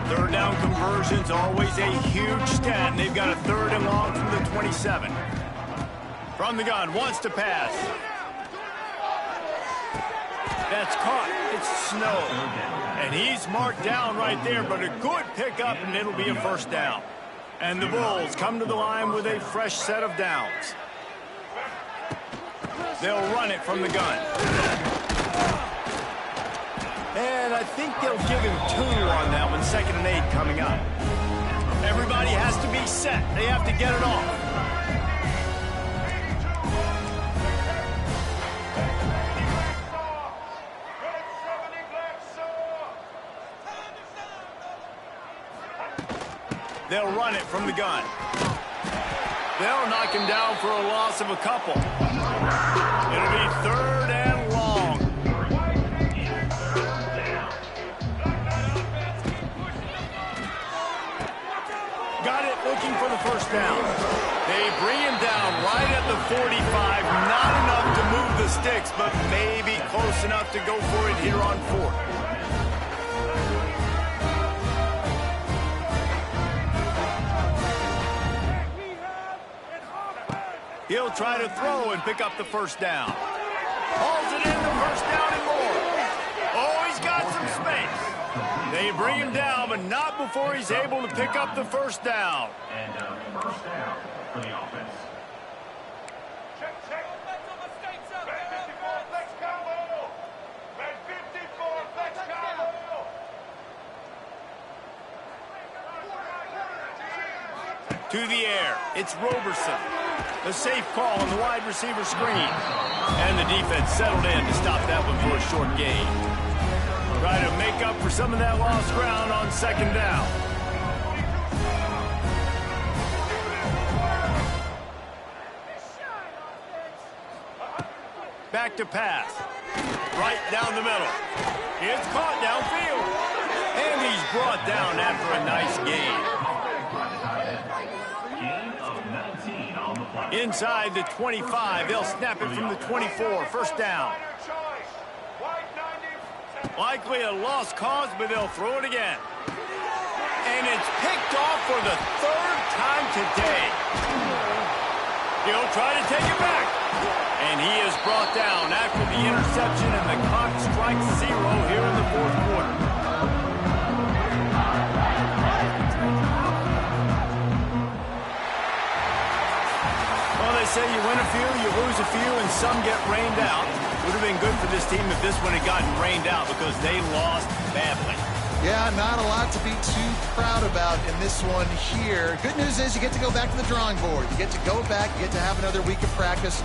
Third down conversion's always a huge stat, and they've got a 3rd and long from the 27. From the gun, wants to pass. That's caught. It's Snow. And he's marked down right there, but a good pickup, and it'll be a 1st down. And the Bulls come to the line with a fresh set of downs. They'll run it from the gun. And I think they'll give him 2 on that one, 2nd and 8 coming up. Everybody has to be set. They have to get it off. They'll run it from the gun. They'll knock him down for a loss of a couple. It'll be 3rd and long. Got it, looking for the 1st down. They bring him down right at the 45. Not enough to move the sticks, but maybe close enough to go for it here on 4th. He'll try to throw and pick up the 1st down. Hauls it in, the 1st down and more. Oh, he's got some space. They bring him down, but not before he's able to pick up the 1st down. And 1st down for the offense. Check. Man 54, flex combo. Man 54, flex combo. To the air, it's Roberson. A safe call on the wide receiver screen. And the defense settled in to stop that one for a short gain. Try to make up for some of that lost ground on 2nd down. Back to pass. Right down the middle. It's caught downfield. And he's brought down after a nice gain. Inside the 25, they'll snap it from the 24. 1st down. Likely a lost cause, but they'll throw it again. And it's picked off for the third time today. He'll try to take it back. And he is brought down after the interception, and the clock strikes 0 here in the fourth quarter. Well, they say you win a few, you lose a few, and some get rained out. Would have been good for this team if this one had gotten rained out because they lost badly. Yeah, not a lot to be too proud about in this one here. Good news is you get to go back to the drawing board. You get to go back, you get to have another week of practice.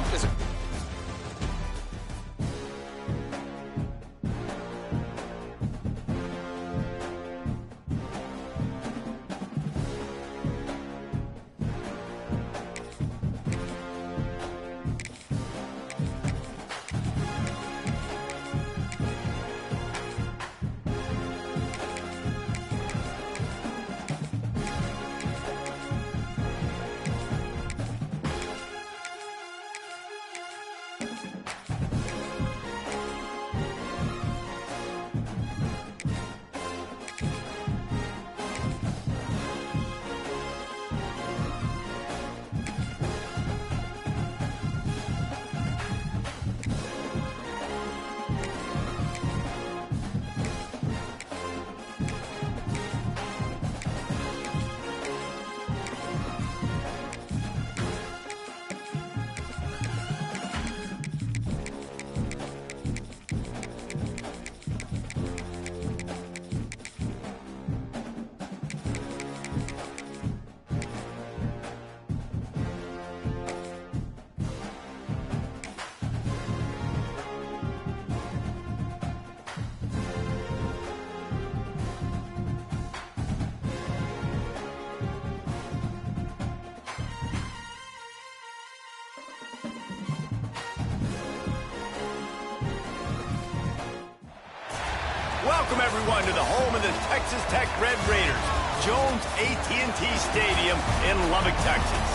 Welcome, everyone, to the home of the Texas Tech Red Raiders, Jones AT&T Stadium in Lubbock, Texas.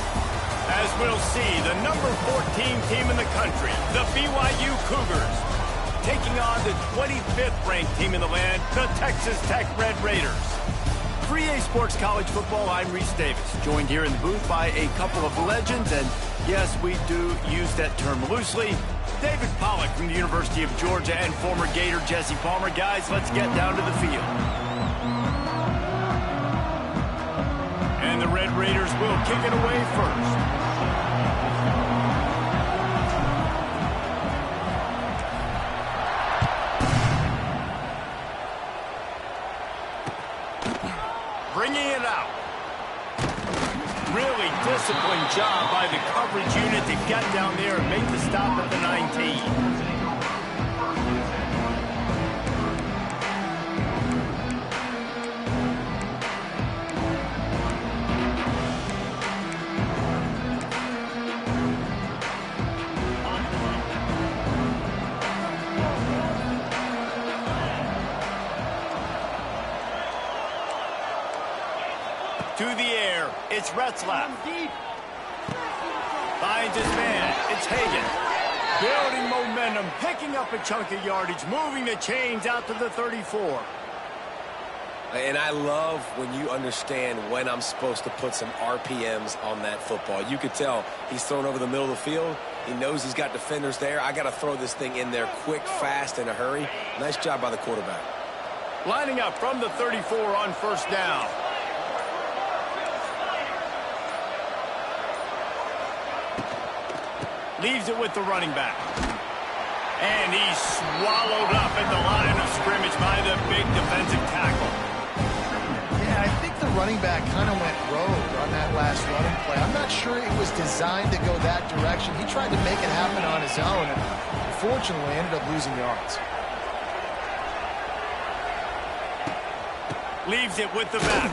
As we'll see, the number 14 team in the country, the BYU Cougars, taking on the 25th ranked team in the land, the Texas Tech Red Raiders. For EA Sports College Football, I'm Reese Davis, joined here in the booth by a couple of legends, and yes, we do use that term loosely. David Pollack from the University of Georgia and former Gator Jesse Palmer. Guys, let's get down to the field. And the Red Raiders will kick it away first. Bringing it out. Really disciplined job by the coverage unit to get down there and make the stop at the 19. To the air, it's Retzlaff. Finds his man, it's Hagan. Building momentum, picking up a chunk of yardage, moving the chains out to the 34. And I love when you understand when I'm supposed to put some RPMs on that football. You could tell he's thrown over the middle of the field. He knows he's got defenders there. I got to throw this thing in there quick, fast, in a hurry. Nice job by the quarterback. Lining up from the 34 on first down. Leaves it with the running back. And he's swallowed up at the line of scrimmage by the big defensive tackle. Yeah, I think the running back kind of went rogue on that last running play. I'm not sure it was designed to go that direction. He tried to make it happen on his own, and unfortunately ended up losing yards. Leaves it with the back.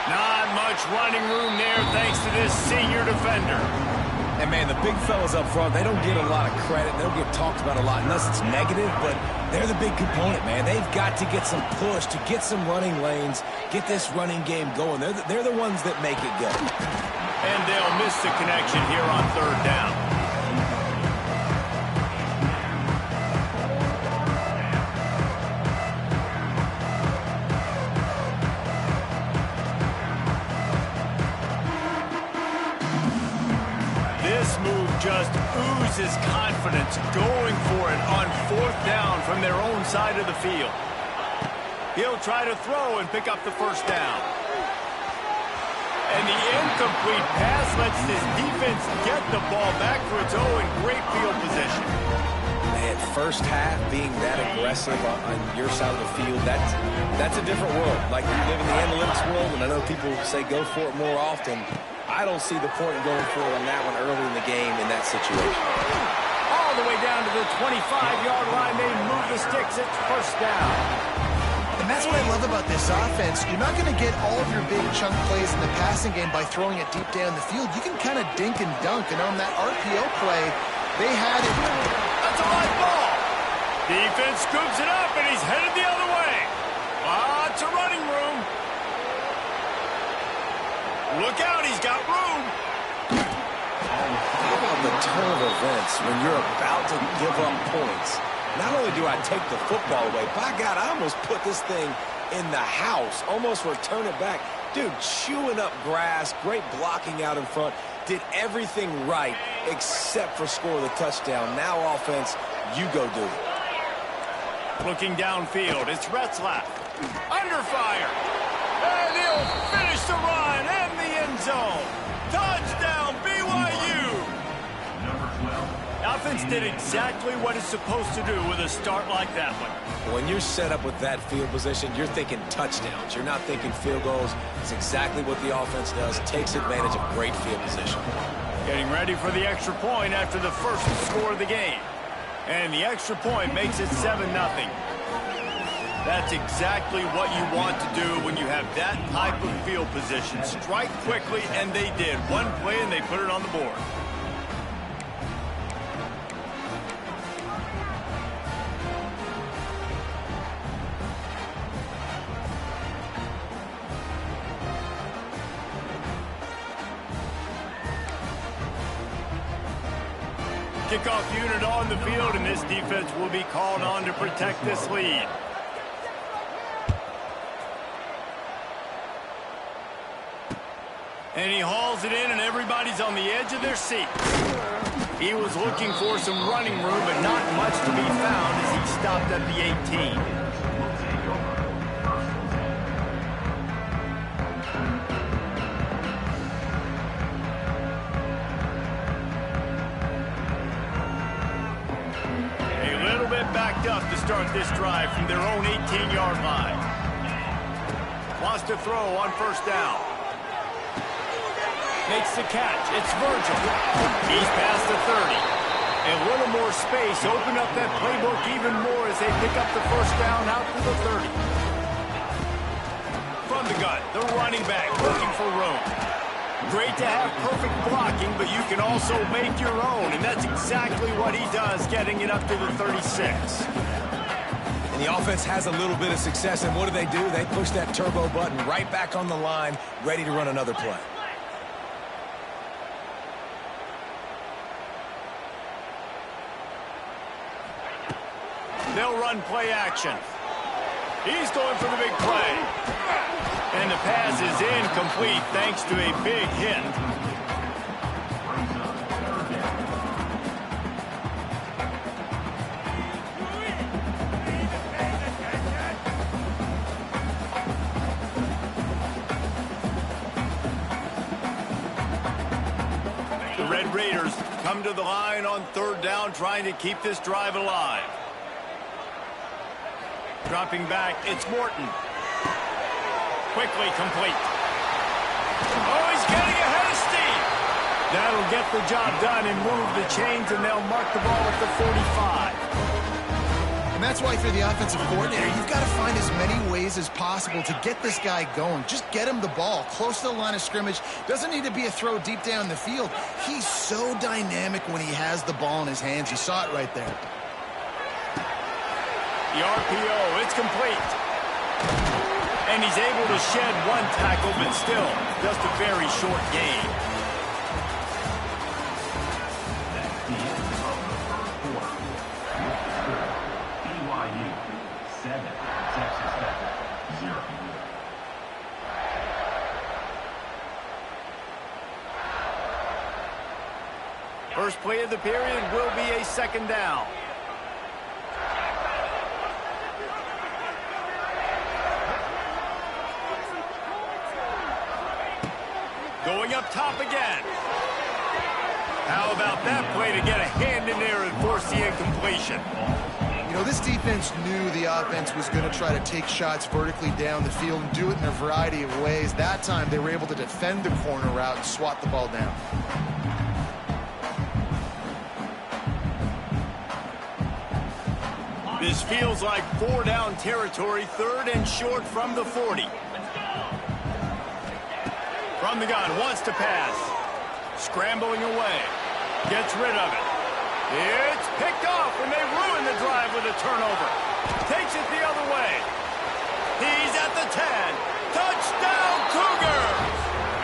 Not much running room there thanks to this senior defender. And, man, the big fellas up front, they don't get a lot of credit. They don't get talked about a lot unless it's negative, but they're the big component, man. They've got to get some push, to get some running lanes, get this running game going. They're the ones that make it go. And they'll miss the connection here on third down. Texas confidence going for it on 4th down from their own side of the field. He'll try to throw and pick up the first down. And the incomplete pass lets this defense get the ball back for its own great field position. Man, first half being that aggressive on your side of the field, that's a different world. Like, you live in the analytics world, and I know people say go for it more often. I don't see the point in going for it on that one early in the game in that situation. All the way down to the 25-yard line. They move the sticks. It's first down. And that's what I love about this offense. You're not going to get all of your big chunk plays in the passing game by throwing it deep down the field. You can kind of dink and dunk. And on that RPO play, they had it. That's a live ball. Defense scoops it up, and he's headed the other way. Lots of running room. Look out, he's got room. How about the turn of events when you're about to give up points? Not only do I take the football away, by God, I almost put this thing in the house, almost return it back. Dude, chewing up grass, great blocking out in front, did everything right except for score the touchdown. Now offense, you go do it. Looking downfield, it's Retzlaff. Under fire. And he'll finish the run and the end zone. Touchdown, BYU. Number 12. Offense did exactly what it's supposed to do with a start like that one. When you're set up with that field position, you're thinking touchdowns. You're not thinking field goals. It's exactly what the offense does. Takes advantage of great field position. Getting ready for the extra point after the first score of the game. And the extra point makes it 7-0. That's exactly what you want to do when you have that type of field position. Strike quickly, and they did. One play, and they put it on the board. Kickoff unit on the field, and this defense will be called on to protect this lead. And he hauls it in, and everybody's on the edge of their seats. He was looking for some running room, but not much to be found as he stopped at the 18. Backed up to start this drive from their own 18-yard line. Wants to throw on first down. Makes the catch. It's Virgil. He's past the 30. A little more space. Open up that playbook even more as they pick up the first down out to the 30. From the gun, the running back looking for room. Great to have perfect blocking, but you can also make your own, and that's exactly what he does, getting it up to the 36. And the offense has a little bit of success, and what do? They push that turbo button right back on the line, ready to run another play. They'll run play action. He's going for the big play. And the pass is incomplete thanks to a big hit. The Red Raiders come to the line on third down, trying to keep this drive alive. Dropping back, it's Morton. Quickly complete. Oh, he's getting ahead of steam. That'll get the job done and move the chains, and they'll mark the ball at the 45. And that's why for the offensive coordinator, you've got to find as many ways as possible to get this guy going. Just get him the ball close to the line of scrimmage. Doesn't need to be a throw deep down the field. He's so dynamic when he has the ball in his hands. You saw it right there. The RPO, it's complete. And he's able to shed one tackle, but still, just a very short game. That's the end of the first quarter. BYU 7, Texas Tech 0. First play of the period will be a second down. Going up top again. How about that play to get a hand in there and force the incompletion? You know, this defense knew the offense was going to try to take shots vertically down the field and do it in a variety of ways. That time, they were able to defend the corner route and swat the ball down. This feels like 4-down territory, 3rd and short from the 40. From the gun, wants to pass. Scrambling away. Gets rid of it. It's picked off when they ruin the drive with a turnover. Takes it the other way. He's at the 10. Touchdown, Cougars!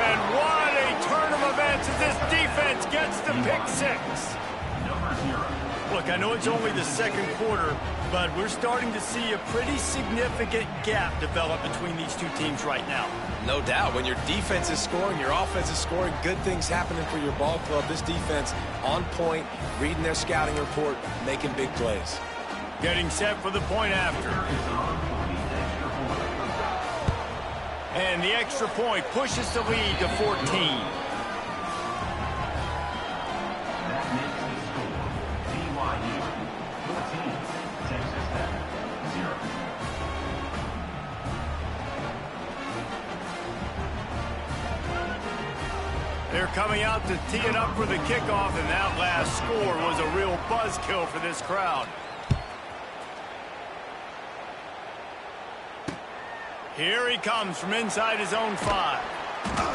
And what a turn of events as this defense gets the pick 6. Look, I know it's only the second quarter, but we're starting to see a pretty significant gap develop between these two teams right now. No doubt. When your defense is scoring, your offense is scoring, good things happening for your ball club. This defense on point, reading their scouting report, making big plays. Getting set for the point after. And the extra point pushes the lead to 14. They're coming out to tee it up for the kickoff, and that last score was a real buzzkill for this crowd. Here he comes from inside his own 5.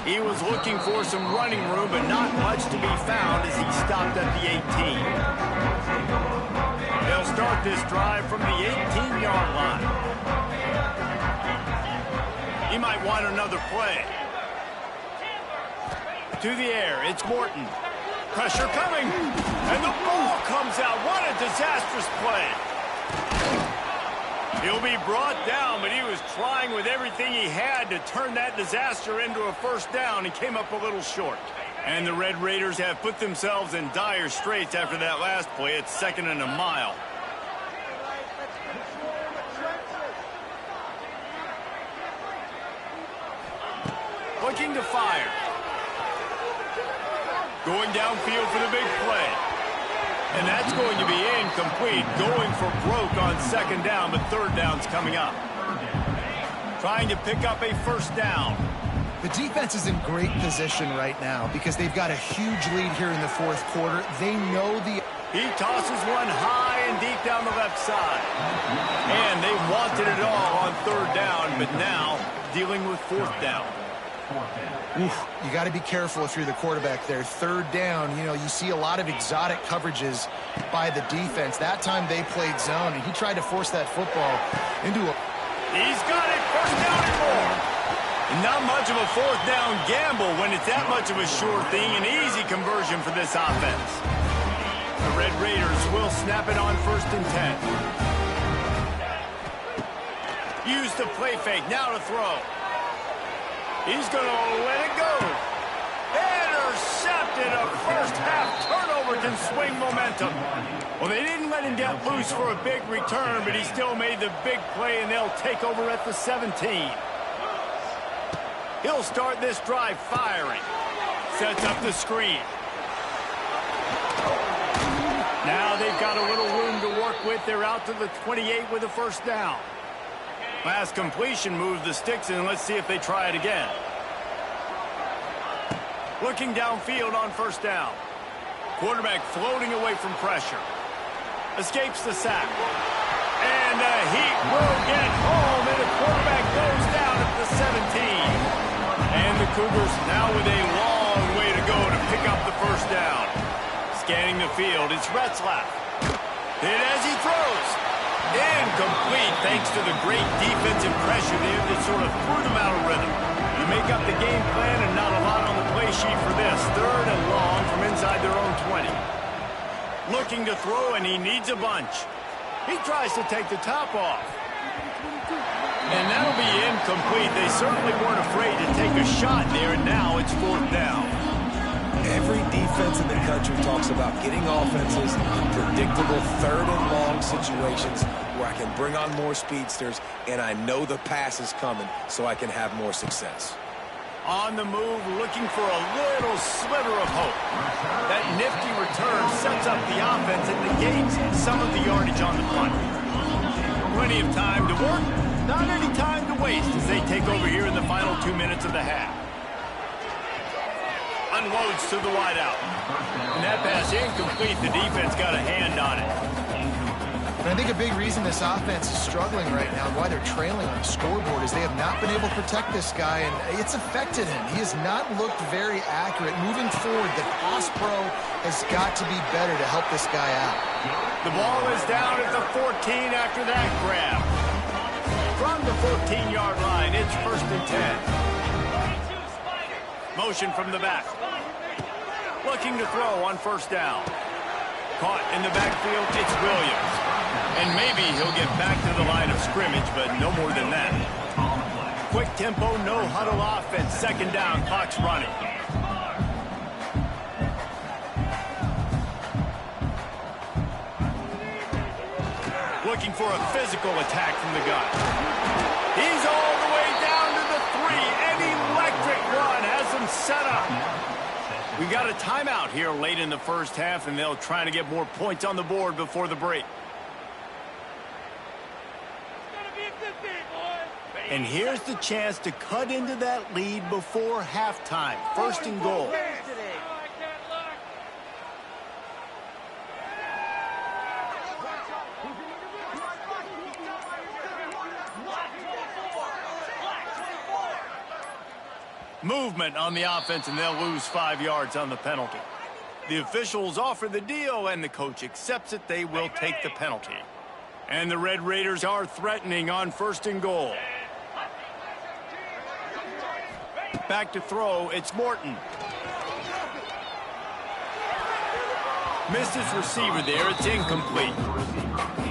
He was looking for some running room, but not much to be found as he stopped at the 18. They'll start this drive from the 18-yard line. He might want another play. To the air, it's Morton. Pressure coming, and the ball comes out. What a disastrous play. He'll be brought down, but he was trying with everything he had to turn that disaster into a first down. He came up a little short. And the Red Raiders have put themselves in dire straits after that last play. It's 2nd and a mile. Looking to fire. Going downfield for the big play. And that's going to be incomplete. Going for broke on 2nd down, but 3rd down's coming up. Trying to pick up a first down. The defense is in great position right now because they've got a huge lead here in the 4th quarter. They know the... He tosses one high and deep down the left side. And they wanted it all on 3rd down, but now dealing with 4th down. Oof, you got to be careful if you're the quarterback there. 3rd down, you know, you see a lot of exotic coverages by the defense. That time they played zone, and he tried to force that football into a... He's got it, 1st down and more. Not much of a 4th down gamble when it's that much of a sure thing. An easy conversion for this offense. The Red Raiders will snap it on 1st and 10. Use the play fake, now to throw. He's going to let it go. Intercepted. A first-half turnover can swing momentum. Well, they didn't let him get loose for a big return, but he still made the big play, and they'll take over at the 17. He'll start this drive firing. Sets up the screen. Now they've got a little room to work with. They're out to the 28 with a 1st down. Last completion moved the sticks in. Let's see if they try it again. Looking downfield on 1st down. Quarterback floating away from pressure. Escapes the sack. And the Heat will get home, and the quarterback goes down at the 17. And the Cougars now with a long way to go to pick up the 1st down. Scanning the field, it's Retzlaff. Hit as he throws. Incomplete thanks to the great defensive pressure there that sort of threw them out of rhythm. You make up the game plan and not a lot on the play sheet for this. 3rd and long from inside their own 20. Looking to throw, and he needs a bunch. He tries to take the top off. And that'll be incomplete. They certainly weren't afraid to take a shot there, and now it's 4th down. Every defense in the country talks about getting offenses in predictable third and long situations where I can bring on more speedsters and I know the pass is coming so I can have more success. On the move, looking for a little sliver of hope. That nifty return sets up the offense and negates some of the yardage on the punt. Plenty of time to work, not any time to waste as they take over here in the final 2 minutes of the half. Unloads to the wideout. And that pass incomplete. The defense got a hand on it. And I think a big reason this offense is struggling right now and why they're trailing on the scoreboard is they have not been able to protect this guy, and it's affected him. He has not looked very accurate. Moving forward, the pass pro has got to be better to help this guy out. The ball is down at the 14 after that grab. From the 14-yard line, it's 1st and 10. Motion from the back. Looking to throw on 1st down. Caught in the backfield, it's Williams. And maybe he'll get back to the line of scrimmage, but no more than that. Quick tempo, no huddle offense. 2nd down, clock's running. Looking for a physical attack from the gun. He's all the way down to the 3. An electric run has him set up. We got a timeout here late in the 1st half, and they'll try to get more points on the board before the break. And here's the chance to cut into that lead before halftime. 1st and goal. Movement on the offense, and they'll lose 5 yards on the penalty. The officials offer the deal, and the coach accepts it. They will take the penalty. And the Red Raiders are threatening on 1st and goal. Back to throw, it's Morton. Missed his receiver there, it's incomplete.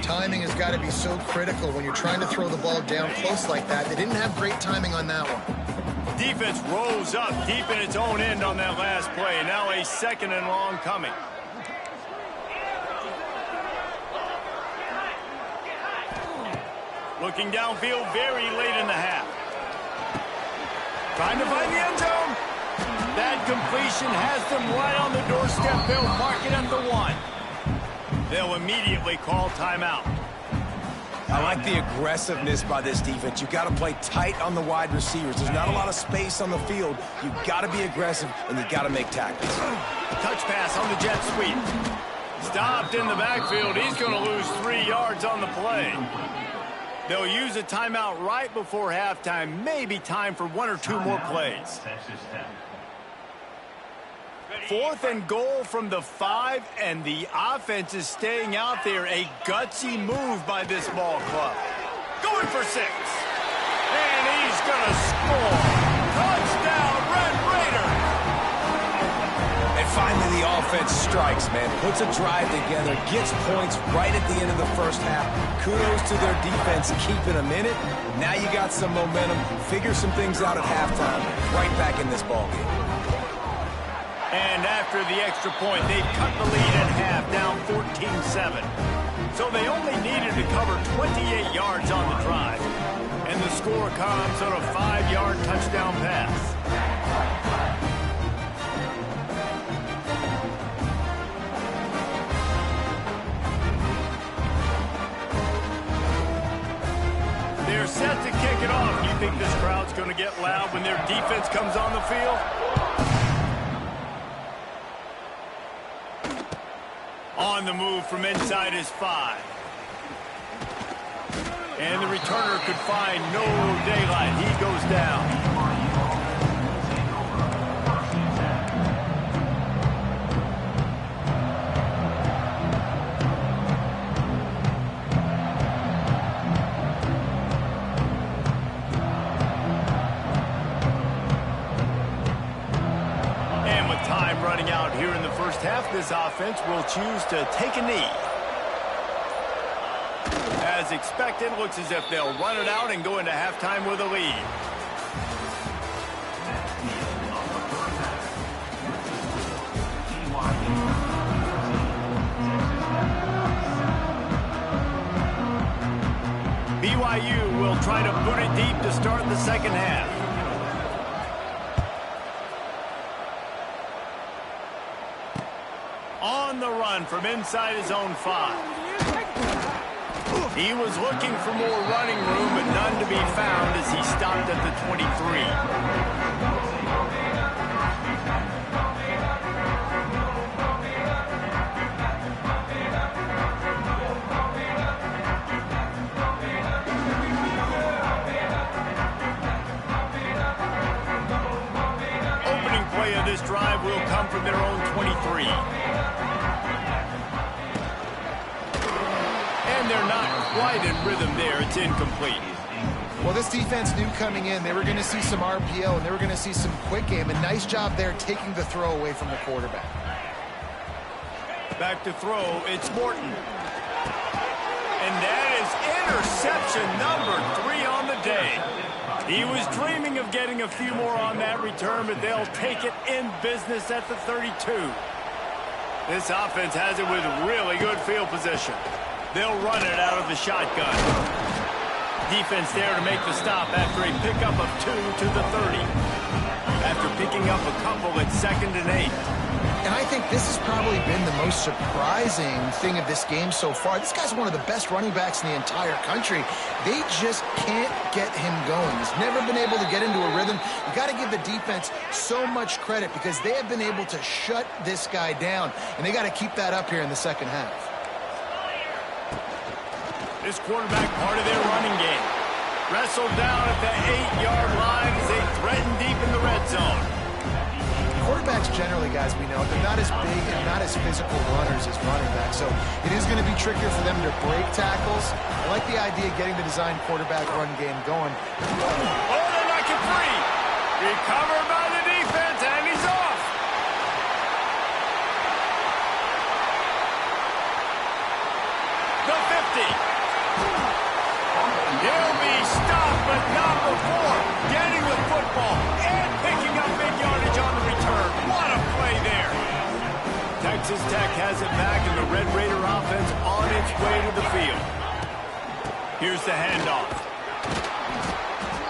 Timing has got to be so critical when you're trying to throw the ball down close like that. They didn't have great timing on that one. Defense rolls up deep in its own end on that last play. Now a 2nd and long coming. Looking downfield very late in the half. Trying to find the end zone. That completion has them right on the doorstep. They'll mark it at the 1. They'll immediately call timeout. I like the aggressiveness by this defense. You've got to play tight on the wide receivers. There's not a lot of space on the field. You've got to be aggressive, and you've got to make tackles. Touch pass on the jet sweep. Stopped in the backfield. He's going to lose 3 yards on the play. They'll use a timeout right before halftime. Maybe time for 1 or 2 more plays. 4th and goal from the 5, and the offense is staying out there. A gutsy move by this ball club. Going for 6. And he's going to score. Touchdown, Red Raiders. And finally, the offense strikes, man. Puts a drive together, gets points right at the end of the 1st half. Kudos to their defense keeping them in it. Now you got some momentum. Figure some things out at halftime. Right back in this ballgame. And after the extra point, they've cut the lead in half, down 14-7. So they only needed to cover 28 yards on the drive. And the score comes on a 5-yard touchdown pass. They're set to kick it off. You think this crowd's going to get loud when their defense comes on the field? On the move from inside his 5. And the returner could find no daylight. He goes down. Running out here in the 1st half, this offense will choose to take a knee. As expected, looks as if they'll run it out and go into halftime with a lead. BYU will try to boot it deep to start the second half. On the run from inside his own 5. He was looking for more running room, but none to be found as he stopped at the 23. Opening play of this drive will come from their own 23. They're not quite in rhythm there. It's incomplete. Well, this defense knew coming in they were going to see some RPO and they were going to see some quick game. A nice job there taking the throw away from the quarterback. Back to throw. It's Morton. And that is interception number 3 on the day. He was dreaming of getting a few more on that return, but they'll take it in business at the 32. This offense has it with really good field position. They'll run it out of the shotgun. Defense there to make the stop after a pickup of 2 to the 30. After picking up a couple at 2nd and 8. And I think this has probably been the most surprising thing of this game so far. This guy's one of the best running backs in the entire country. They just can't get him going. He's never been able to get into a rhythm. You got to give the defense so much credit because they have been able to shut this guy down. And they got to keep that up here in the second half. This quarterback part of their running game. Wrestled down at the 8-yard line as they threaten deep in the red zone. Quarterbacks generally, guys, we know, they're not as big and not as physical runners as running backs. So it is going to be trickier for them to break tackles. I like the idea of getting the design quarterback run game going. Oh, they knock it free. Recovered by the defense, and he's off. The 50. He'll be stopped, but not before getting the football and picking up big yardage on the return. What a play there. Texas Tech has it back, and the Red Raider offense on its way to the field. Here's the handoff.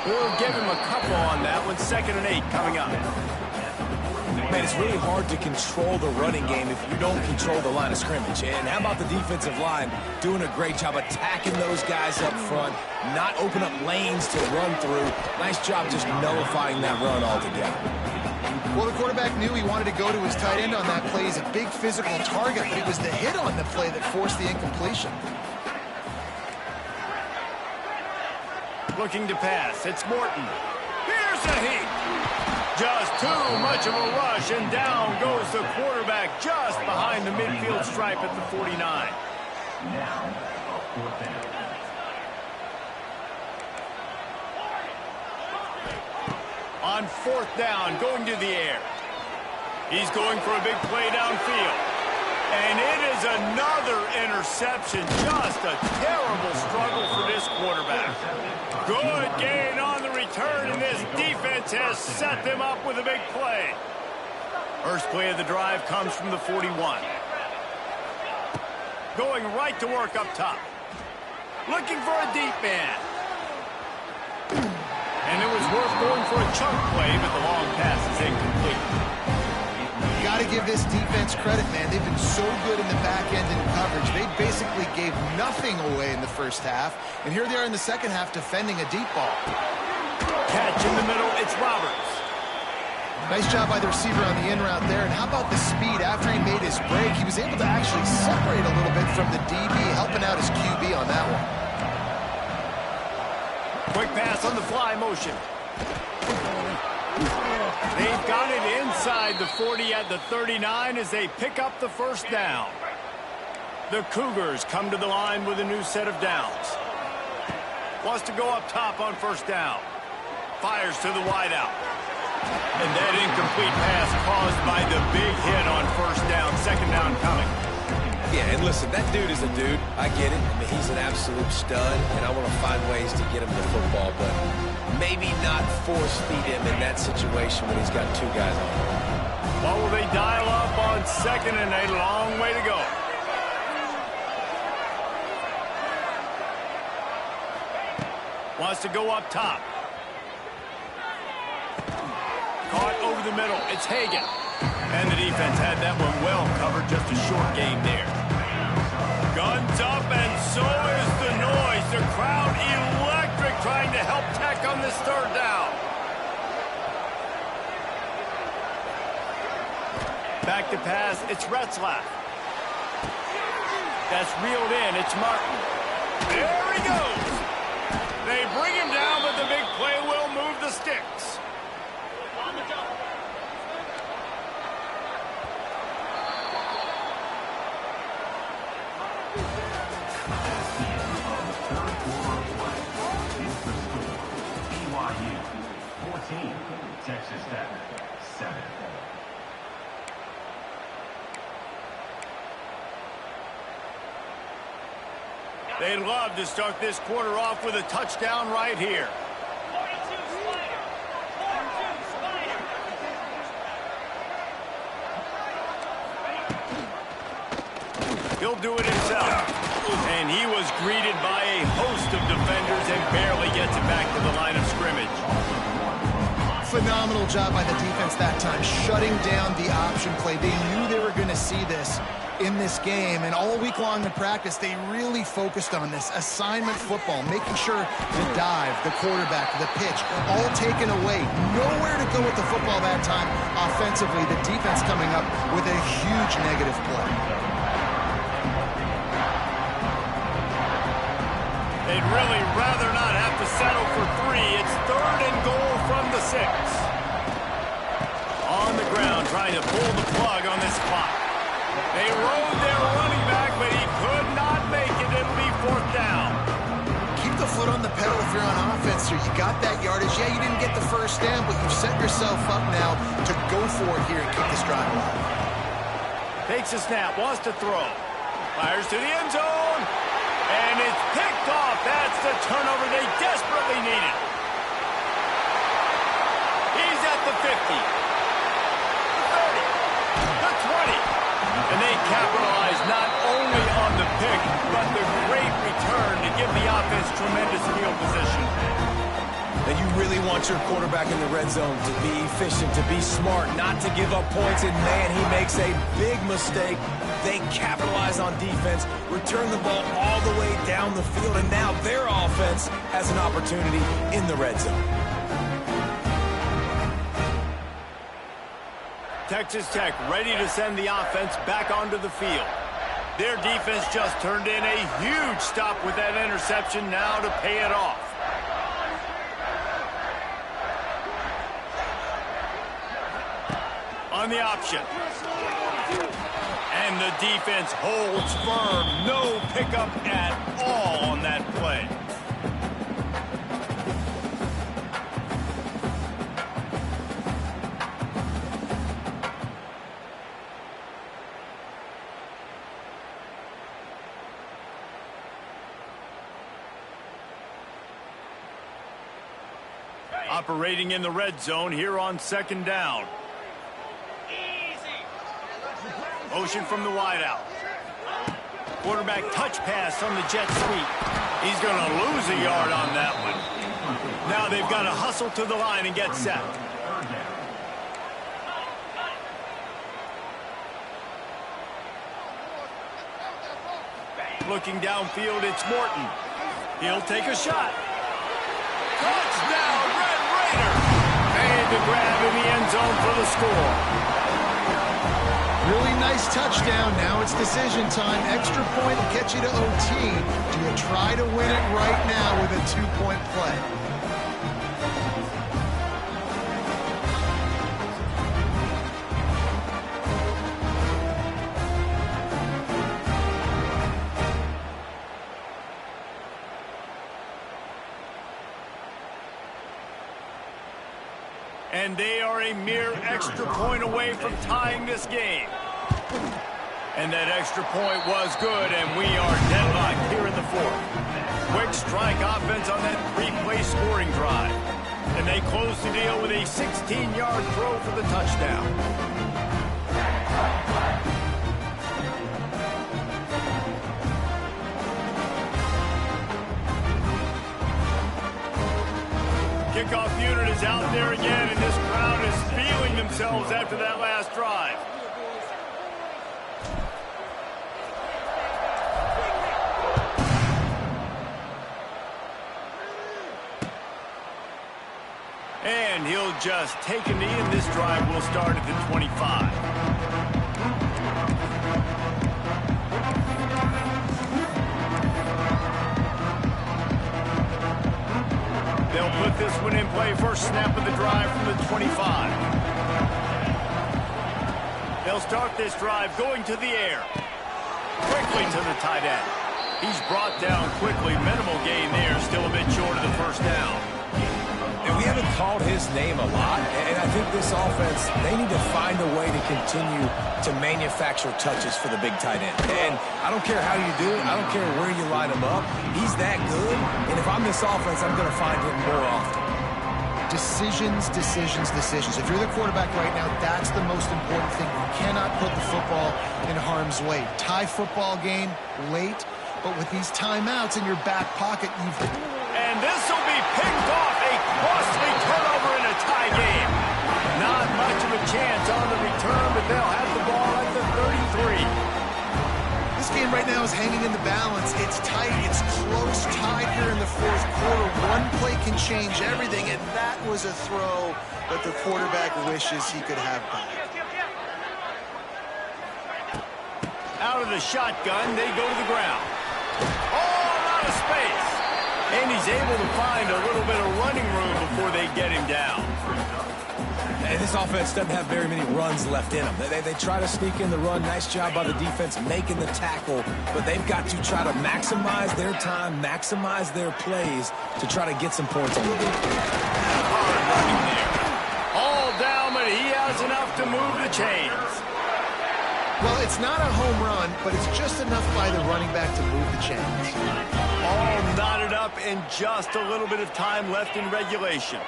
We'll give him a couple on that one. 2nd and 8 coming up. Man, it's really hard to control the running game if you don't control the line of scrimmage. And how about the defensive line doing a great job attacking those guys up front, not open up lanes to run through. Nice job just nullifying that run altogether. Well, the quarterback knew he wanted to go to his tight end on that play. He's a big physical target, but it was the hit on the play that forced the incompletion. Looking to pass. It's Morton. Here's a heat. Just too much of a rush, and down goes the quarterback just behind the midfield stripe at the 49. Now, fourth down. On 4th down, going to the air. He's going for a big play downfield. And it is another interception. Just a terrible struggle for this quarterback. Good gain on the return, and this defense has set them up with a big play. First play of the drive comes from the 41. Going right to work up top. Looking for a deep man. And it was worth going for a chunk play, but the long pass is incomplete. Got to give this defense credit, man. They've been so good in the back end in coverage. They basically gave nothing away in the first half. And here they are in the second half defending a deep ball. Catch in the middle, it's Roberts. Nice job by the receiver on the in route there. And how about the speed? After he made his break, he was able to actually separate a little bit from the DB, helping out his QB on that one. Quick pass on the fly motion. They've got it inside the 40 at the 39 as they pick up the first down. The Cougars come to the line with a new set of downs. Wants to go up top on 1st down. Fires to the wideout. And that incomplete pass caused by the big hit on 1st down. 2nd down coming. Yeah, and listen, that dude is a dude. I get it. I mean, he's an absolute stud, and I want to find ways to get him the football, but maybe not force feed him in that situation when he's got 2 guys on him. What will they dial up on 2nd and 8? Long way to go. Wants to go up top. Caught over the middle. It's Hagan. And the defense had that one well covered. Just a short game there. Guns up, and so is the noise. The crowd electric, trying to help Tech on this third down. Back to pass. It's Retzlaff. That's reeled in. It's Martin. There he goes. They bring him down, but the big play will move the sticks. BYU 14, Texas Tech 7. They'd love to start this quarter off with a touchdown right here. He'll do it himself. And he was greeted by a host of defenders and barely gets it back to the line of scrimmage. Phenomenal job by the defense that time, shutting down the option play. They knew they were going to see this in this game, and all week long in practice, they really focused on this assignment football, making sure the dive, the quarterback, the pitch, all taken away. Nowhere to go with the football that time offensively. The defense coming up with a huge negative play. They'd really rather not have to settle for 3. It's 3rd and goal from the 6. On the ground, trying to pull the plug on this clock. They rode their running back, but he could not make it. It'll be 4th down. Keep the foot on the pedal if you're on offense here. You got that yardage. Yeah, you didn't get the first down, but you've set yourself up now to go for it here and keep this drive alive. Takes a snap, wants to throw. Fires to the end zone. And it's picked off. That's the turnover they desperately needed. He's at the 50. The 30. The 20. And they capitalize not only on the pick, but the great return to give the offense tremendous field position. And you really want your quarterback in the red zone to be efficient, to be smart, not to give up points. And, man, he makes a big mistake. They capitalize on defense, return the ball all the way down the field, and now their offense has an opportunity in the red zone. Texas Tech ready to send the offense back onto the field. Their defense just turned in a huge stop with that interception, now to pay it off. On the option. And the defense holds firm. No pickup at all on that play. Operating in the red zone here on 2nd down. Motion from the wideout. Quarterback touch pass on the jet sweep. He's going to lose a yard on that one. Now they've got to hustle to the line and get set. Looking downfield, it's Morton. He'll take a shot. Touchdown, Red Raiders! Made the grab in the end zone for the score. Really nice touchdown. Now it's decision time. Extra point will get you to OT. Do you try to win it right now with a 2-point play? And they are a mere extra point away from tying this game. And that extra point was good, and we are deadlocked here in the 4th. Quick strike offense on that 3-play scoring drive. And they close the deal with a 16-yard throw for the touchdown. kickoff unit is out there again, and this crowd is feeling themselves after that last drive. And he'll just take a knee, and this drive will start at the 25. They'll put this one in play. First snap of the drive from the 25. They'll start this drive going to the air. Quickly to the tight end. He's brought down quickly. Minimal gain there. Still a bit short of the first down. And we haven't called his name a lot, and I think this offense, they need to find a way to continue to manufacture touches for the big tight end. And I don't care how you do it. I don't care where you line him up. He's that good, and if I'm this offense, I'm going to find him more often. Decisions, decisions, decisions. If you're the quarterback right now, that's the most important thing. You cannot put the football in harm's way. Tie football game late, but with these timeouts in your back pocket, you've... And this will be picked off. A costly turnover in a tie game. Not much of a chance on the return, but they'll have the ball at the 33. This game right now is hanging in the balance. It's tight. It's close, tied here in the fourth quarter. One play can change everything, and that was a throw that the quarterback wishes he could have back. Out of the shotgun, they go to the ground. All out of space. And he's able to find a little bit of running room before they get him down. And this offense doesn't have very many runs left in them. They try to sneak in the run. Nice job by the defense making the tackle. But they've got to try to maximize their time, maximize their plays to try to get some points on the board. Hard running there. All down, but he has enough to move the chains. Well, it's not a home run, but it's just enough by the running back to move the chains. All knotted up and just a little bit of time left in regulation.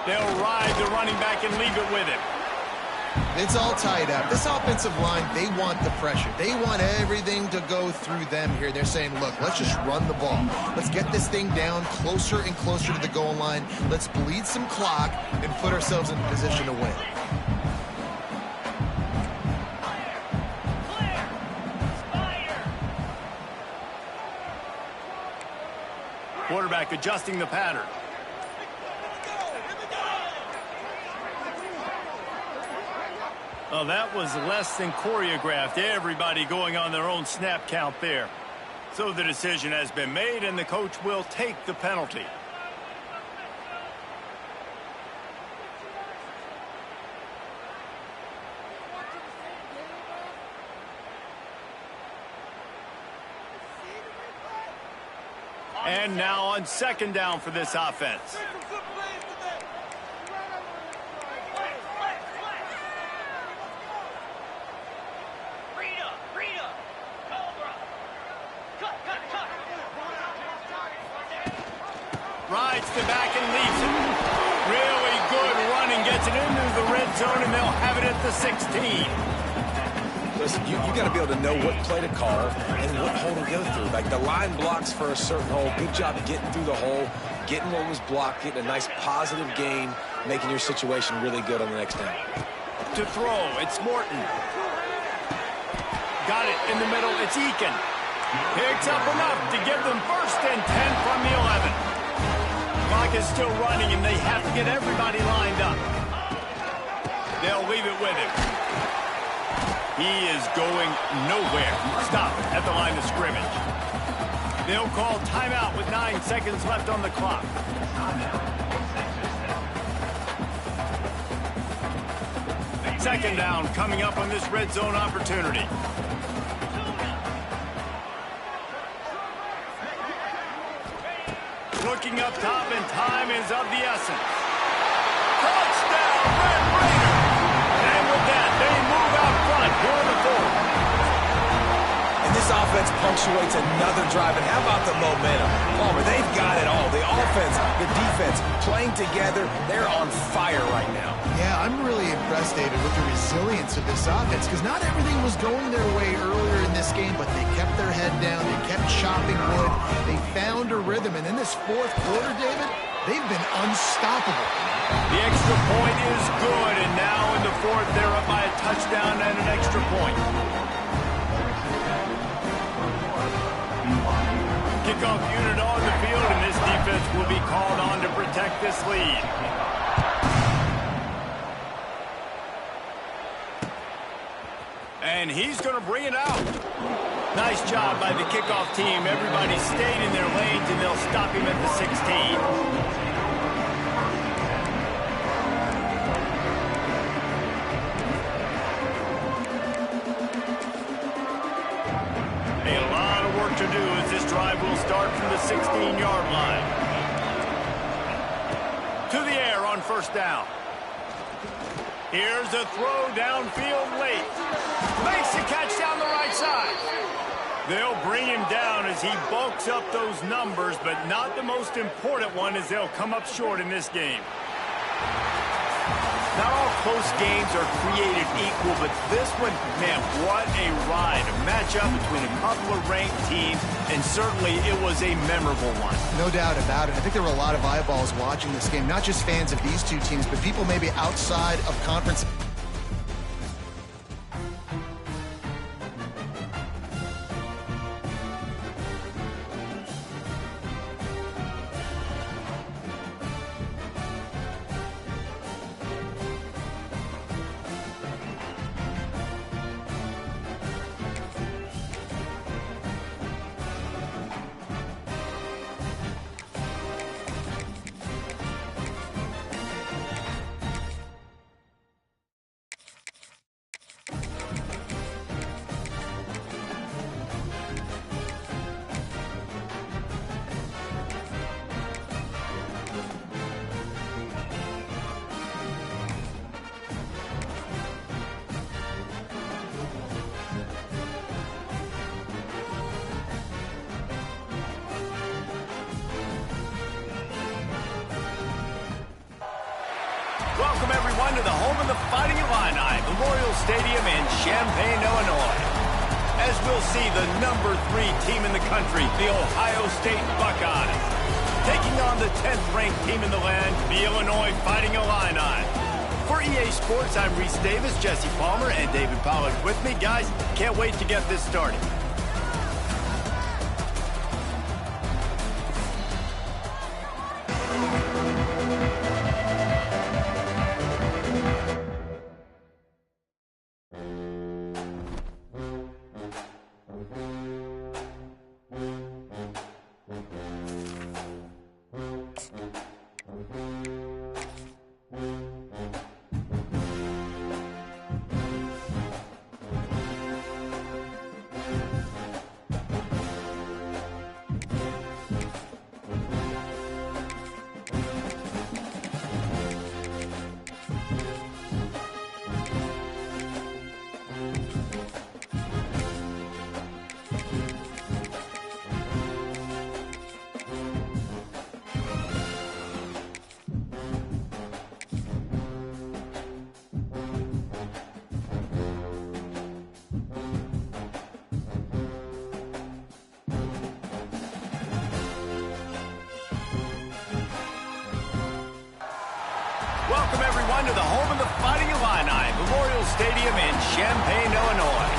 They'll ride the running back and leave it with him. It's all tied up. This offensive line, they want the pressure. They want everything to go through them here. They're saying, look, let's just run the ball. Let's get this thing down closer and closer to the goal line. Let's bleed some clock and put ourselves in a position to win. Quarterback adjusting the pattern. Oh, that was less than choreographed. Everybody going on their own snap count there. So the decision has been made, and the coach will take the penalty. And now on second down for this offense. Rides the back and leaves it. Really good running, gets it into the red zone, and they'll have it at the 16. Listen, you got to be able to know what play to call and what hole to go through. Like the line blocks for a certain hole. Good job getting through the hole, getting what was blocked, getting a nice positive gain, making your situation really good on the next down. To throw, it's Morton. Got it in the middle, it's Eakin. Picks up enough to give them 1st and 10 from the 11. Clock is still running, and they have to get everybody lined up. They'll leave it with him. He is going nowhere. Stop at the line of scrimmage. They'll call timeout with 9 seconds left on the clock. Second down coming up on this red zone opportunity. Looking up top, and time is of the essence. Touchdown, Red Raider! And with that, they move out front here in the fourth. And this offense punctuates another drive. And how about the momentum? Palmer, they've got it all. The offense, the defense, playing together. They're on fire right now. Yeah, I'm really impressed, David, with the resilience of this offense, because not everything was going their way earlier in this game, but they kept their head down, they kept chopping wood, they found a rhythm, and in this fourth quarter, David, they've been unstoppable. The extra point is good, and now in the fourth, they're up by a touchdown and an extra point. Kickoff unit on the field, and this defense will be called on to protect this lead. And he's going to bring it out. Nice job by the kickoff team. Everybody stayed in their lanes, and they'll stop him at the 16. To do as this drive will start from the 16-yard line. To the air on first down. Here's a throw downfield late. Makes the catch down the right side. They'll bring him down as he bulks up those numbers, but not the most important one as they'll come up short in this game. Not all close games are created equal, but this one, man, what a ride. A matchup between a couple of ranked teams, and certainly it was a memorable one. No doubt about it. I think there were a lot of eyeballs watching this game, not just fans of these two teams, but people maybe outside of conference. Welcome, everyone, to the home of the Fighting Illini, Memorial Stadium in Champaign, Illinois. As we'll see the number 3 team in the country, the Ohio State Buckeyes, taking on the 10th-ranked team in the land, the Illinois Fighting Illini. For EA Sports, I'm Reese Davis, Jesse Palmer, and David Pollack with me. Guys, can't wait to get this started. Welcome, everyone, to the home of the Fighting Illini, Memorial Stadium in Champaign, Illinois.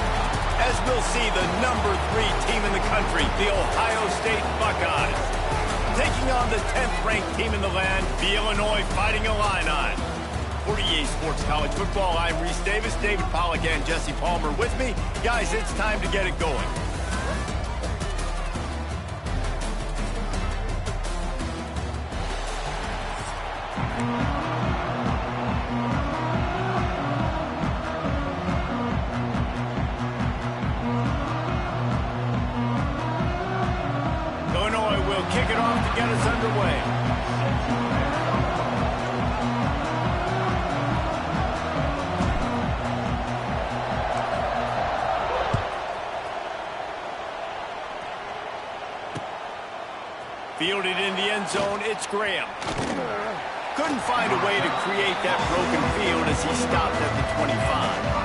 As we'll see the number 3 team in the country, the Ohio State Buckeyes, taking on the 10th-ranked team in the land, the Illinois Fighting Illini. For EA Sports College Football, I'm Reese Davis, David Pollack, and Jesse Palmer with me. Guys, it's time to get it going. Illinois will kick it off to get us underway. Fielded in the end zone, it's Graham. Couldn't find a way to create that broken field as he stopped at the 25.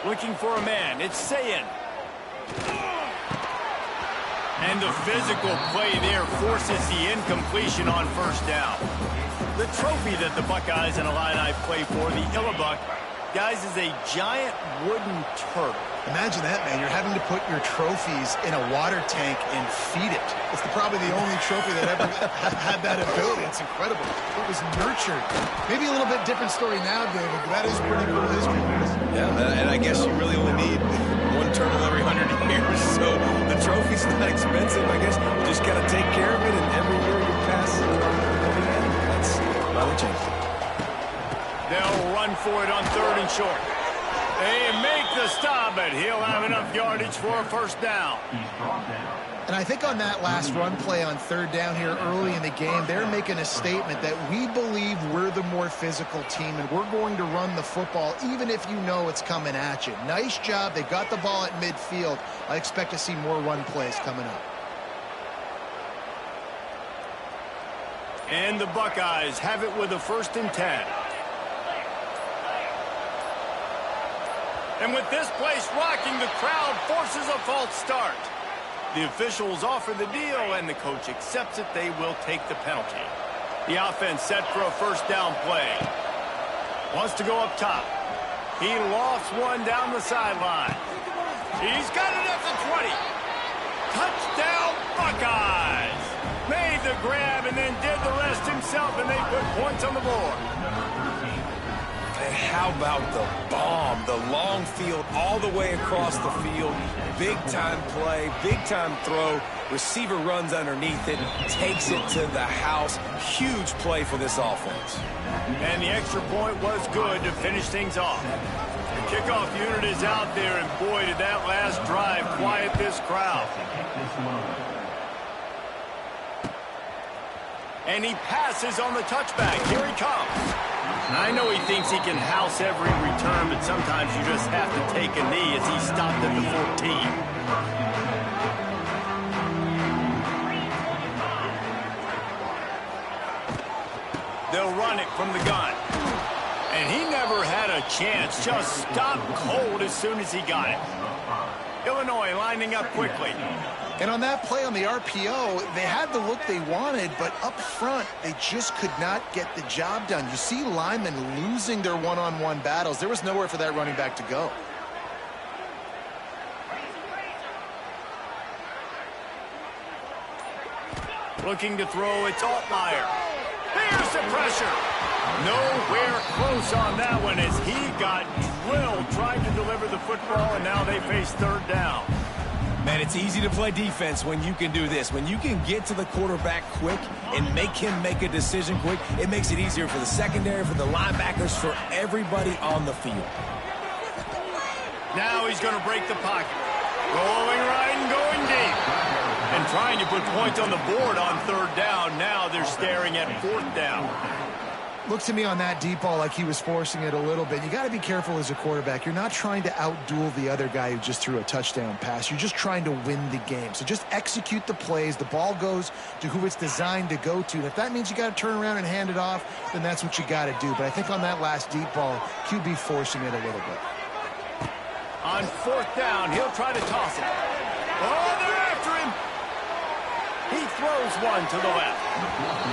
Looking for a man. It's Sayin. And the physical play there forces the incompletion on first down. The trophy that the Buckeyes and Illini play for, the Illabuck, guys, is a giant wooden turtle. Imagine that, man. You're having to put your trophies in a water tank and feed it. It's probably the only trophy that ever had that ability. It's incredible. It was nurtured. Maybe a little bit different story now, David, but that is pretty cool history. Yeah, and I guess you really only need one turtle every 100 years, so the trophy's not expensive. I guess you just got to take care of it, and every year you pass it on the end. That's why they changed it. They'll run for it on 3rd and short. They make the stop, but he'll have enough yardage for a first down. And I think on that last run play on 3rd down here early in the game, they're making a statement that we believe we're the more physical team and we're going to run the football even if you know it's coming at you. Nice job. They got the ball at midfield. I expect to see more run plays coming up. And the Buckeyes have it with a 1st and 10. And with this place rocking, the crowd forces a false start. The officials offer the deal, and the coach accepts it. They will take the penalty. The offense set for a first down play. Wants to go up top. He lofts one down the sideline. He's got it at the 20. Touchdown, Buckeyes! Made the grab and then did the rest himself, and they put points on the board. And how about the bomb, the long field all the way across the field. Big-time play, big-time throw. Receiver runs underneath it, takes it to the house. Huge play for this offense. And the extra point was good to finish things off. The kickoff unit is out there, and boy, did that last drive quiet this crowd. And he passes on the touchback. Here he comes. I know he thinks he can house every return, but sometimes you just have to take a knee as he stopped at the 14. They'll run it from the gun. And he never had a chance. Just stopped cold as soon as he got it. Illinois lining up quickly. And on that play on the RPO, they had the look they wanted, but up front, they just could not get the job done. You see linemen losing their one-on-one battles. There was nowhere for that running back to go. Looking to throw, it's Altmaier. There's the pressure. Nowhere close on that one as he got drilled trying to deliver the football, and now they face 3rd down. Man, it's easy to play defense when you can do this. When you can get to the quarterback quick and make him make a decision quick, it makes it easier for the secondary, for the linebackers, for everybody on the field. Now he's going to break the pocket. Rolling right and going deep. And trying to put points on the board on 3rd down. Now they're staring at 4th down. Looked to me on that deep ball like he was forcing it a little bit. You got to be careful as a quarterback. You're not trying to outduel the other guy who just threw a touchdown pass. You're just trying to win the game. So just execute the plays. The ball goes to who it's designed to go to. And if that means you got to turn around and hand it off, then that's what you got to do. But I think on that last deep ball, QB forcing it a little bit. On 4th down, he'll try to toss it. Oh, they're after him. He throws one to the left.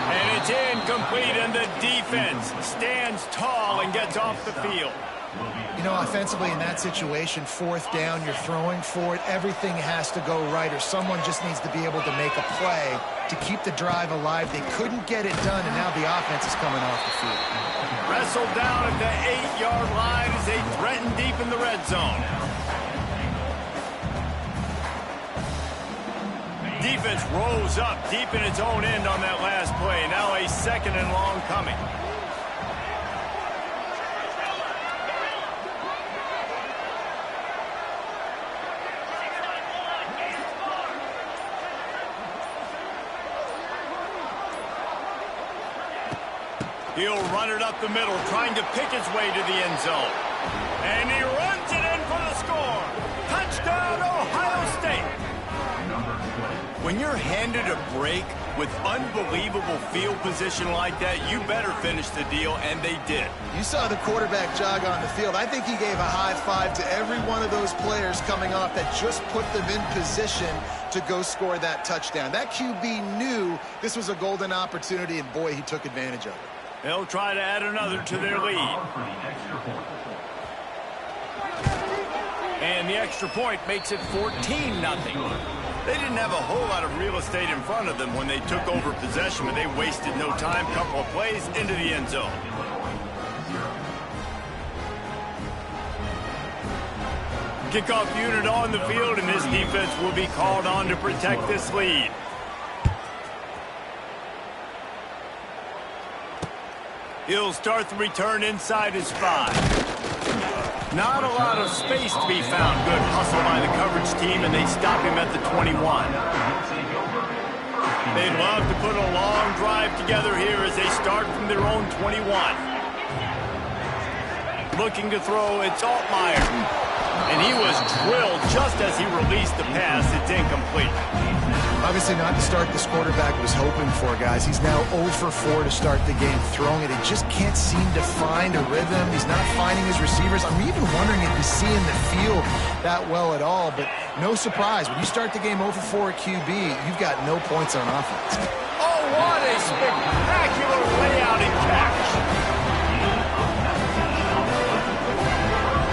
And it's incomplete, and the defense stands tall and gets off the field. You know, offensively in that situation, 4th down, you're throwing for it. Everything has to go right, or someone just needs to be able to make a play to keep the drive alive. They couldn't get it done, and now the offense is coming off the field. Wrestled down at the 8-yard line as they threaten deep in the red zone. defense rolls up deep in its own end on that last play. Now a 2nd and long coming. He'll run it up the middle, trying to pick his way to the end zone. And he runs it in for the score. Touchdown, Ohio State. When you're handed a break with unbelievable field position like that, you better finish the deal, and they did. You saw the quarterback jog on the field. I think he gave a high five to every one of those players coming off that just put them in position to go score that touchdown. That QB knew this was a golden opportunity, and boy, he took advantage of it. They'll try to add another to their lead. And the extra point makes it 14-0. They didn't have a whole lot of real estate in front of them when they took over possession, but they wasted no time. Couple of plays into the end zone. Kickoff unit on the field, and this defense will be called on to protect this lead. He'll start the return inside his 5. Not a lot of space to be found. Good hustle by the coverage team, and they stop him at the 21. They'd love to put a long drive together here as they start from their own 21. Looking to throw, it's Altmaier. And he was drilled just as he released the pass. It's incomplete. Obviously not the start this quarterback was hoping for, guys. He's now 0 for 4 to start the game throwing it. He just can't seem to find a rhythm. He's not finding his receivers. I'm even wondering if he's seeing the field that well at all. But no surprise, when you start the game 0 for 4 at QB, you've got no points on offense. Oh, what a spectacular layout and catch.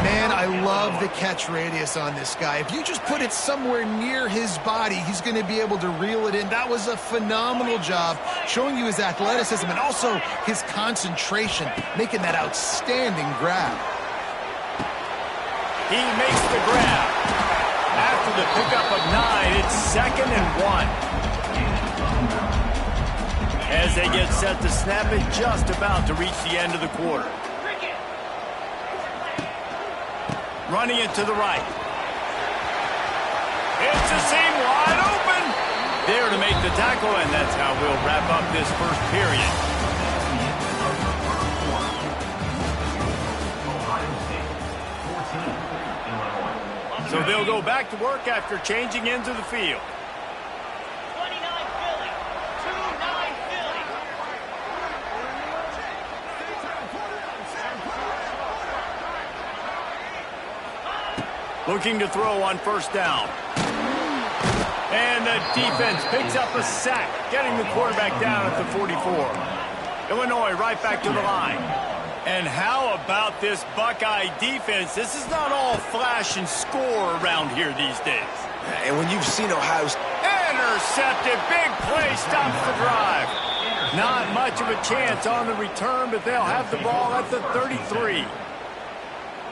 Man, I love the catch radius on this guy. If you just put it somewhere near his body, he's going to be able to reel it in. That was a phenomenal job, showing you his athleticism and also his concentration, making that outstanding grab. He makes the grab. After the pickup of 9, it's 2nd and 1. As they get set to snap it, just about to reach the end of the quarter. Running it to the right. It's a seam wide open. There to make the tackle, and that's how we'll wrap up this first period. So they'll go back to work after changing into the field. Looking to throw on first down. And the defense picks up a sack, getting the quarterback down at the 44. Illinois right back to the line. And how about this Buckeye defense? This is not all flash and score around here these days. And when you've seen Ohio State... Intercepted. Big play stops the drive. Not much of a chance on the return, but they'll have the ball at the 33.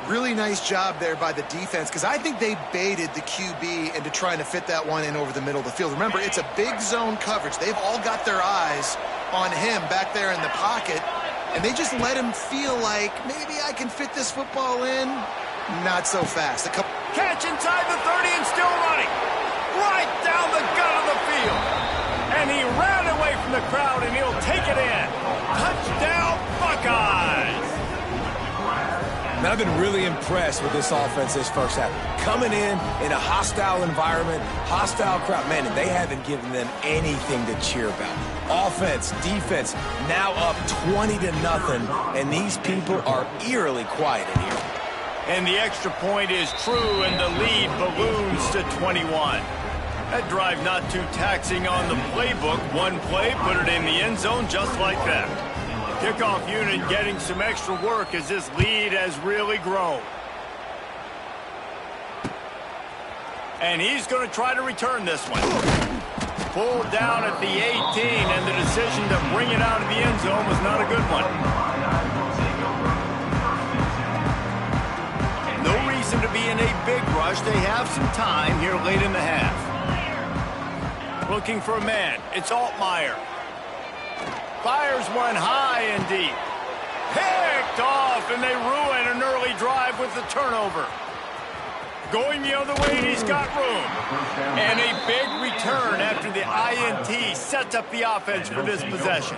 Really nice job there by the defense, because I think they baited the QB into trying to fit that one in over the middle of the field. Remember, it's a big zone coverage. They've all got their eyes on him back there in the pocket, and they just let him feel like, maybe I can fit this football in. Not so fast. Catch inside the 30 and still running. Right down the gut of the field. And he ran away from the crowd, and he'll take it in. Touchdown, Buckeyes! And I've been really impressed with this offense this first half. Coming in a hostile environment, hostile crowd. Man, and they haven't given them anything to cheer about. Offense, defense, now up 20-0, and these people are eerily quiet in here. And the extra point is true, and the lead balloons to 21. That drive not too taxing on the playbook. One play, put it in the end zone just like that. Kickoff unit getting some extra work as this lead has really grown. And he's going to try to return this one. Pulled down at the 18, and the decision to bring it out of the end zone was not a good one. No reason to be in a big rush. They have some time here late in the half. looking for a man. It's Altmaier. Fires one high and deep. Picked off, and they ruin an early drive with the turnover. Going the other way, and he's got room. And a big return after the INT sets up the offense for this possession.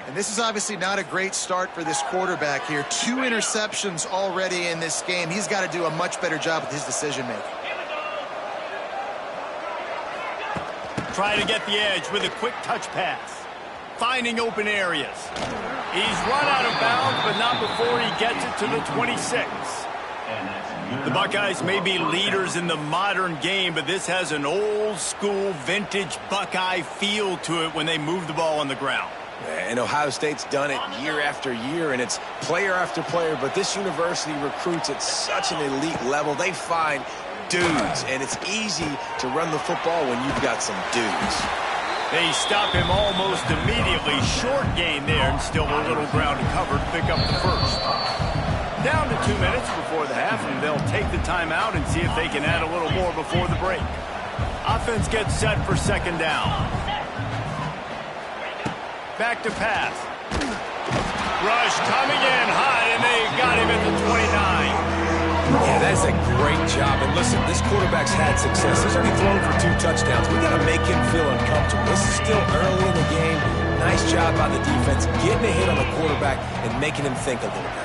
And this is obviously not a great start for this quarterback here. 2 interceptions already in this game. He's got to do a much better job with his decision-making. Try to get the edge with a quick touch pass. Finding open areas. He's run out of bounds, but not before he gets it to the 26. The Buckeyes may be leaders in the modern game, but this has an old-school, vintage Buckeye feel to it when they move the ball on the ground. And Ohio State's done it year after year, and it's player after player, but this university recruits at such an elite level. They find dudes, and it's easy to run the football when you've got some dudes. They stop him almost immediately. Short gain there, and still a little ground to cover to pick up the first. Down to 2 minutes before the half, and they'll take the timeout and see if they can add a little more before the break. Offense gets set for second down. Back to pass. Rush coming in high, and they got him at the 29. Yeah, that's a great job. And listen, this quarterback's had success. He's already thrown for 2 touchdowns. We got to make him feel uncomfortable. This is still early in the game. Nice job by the defense, getting a hit on the quarterback and making him think a little bit.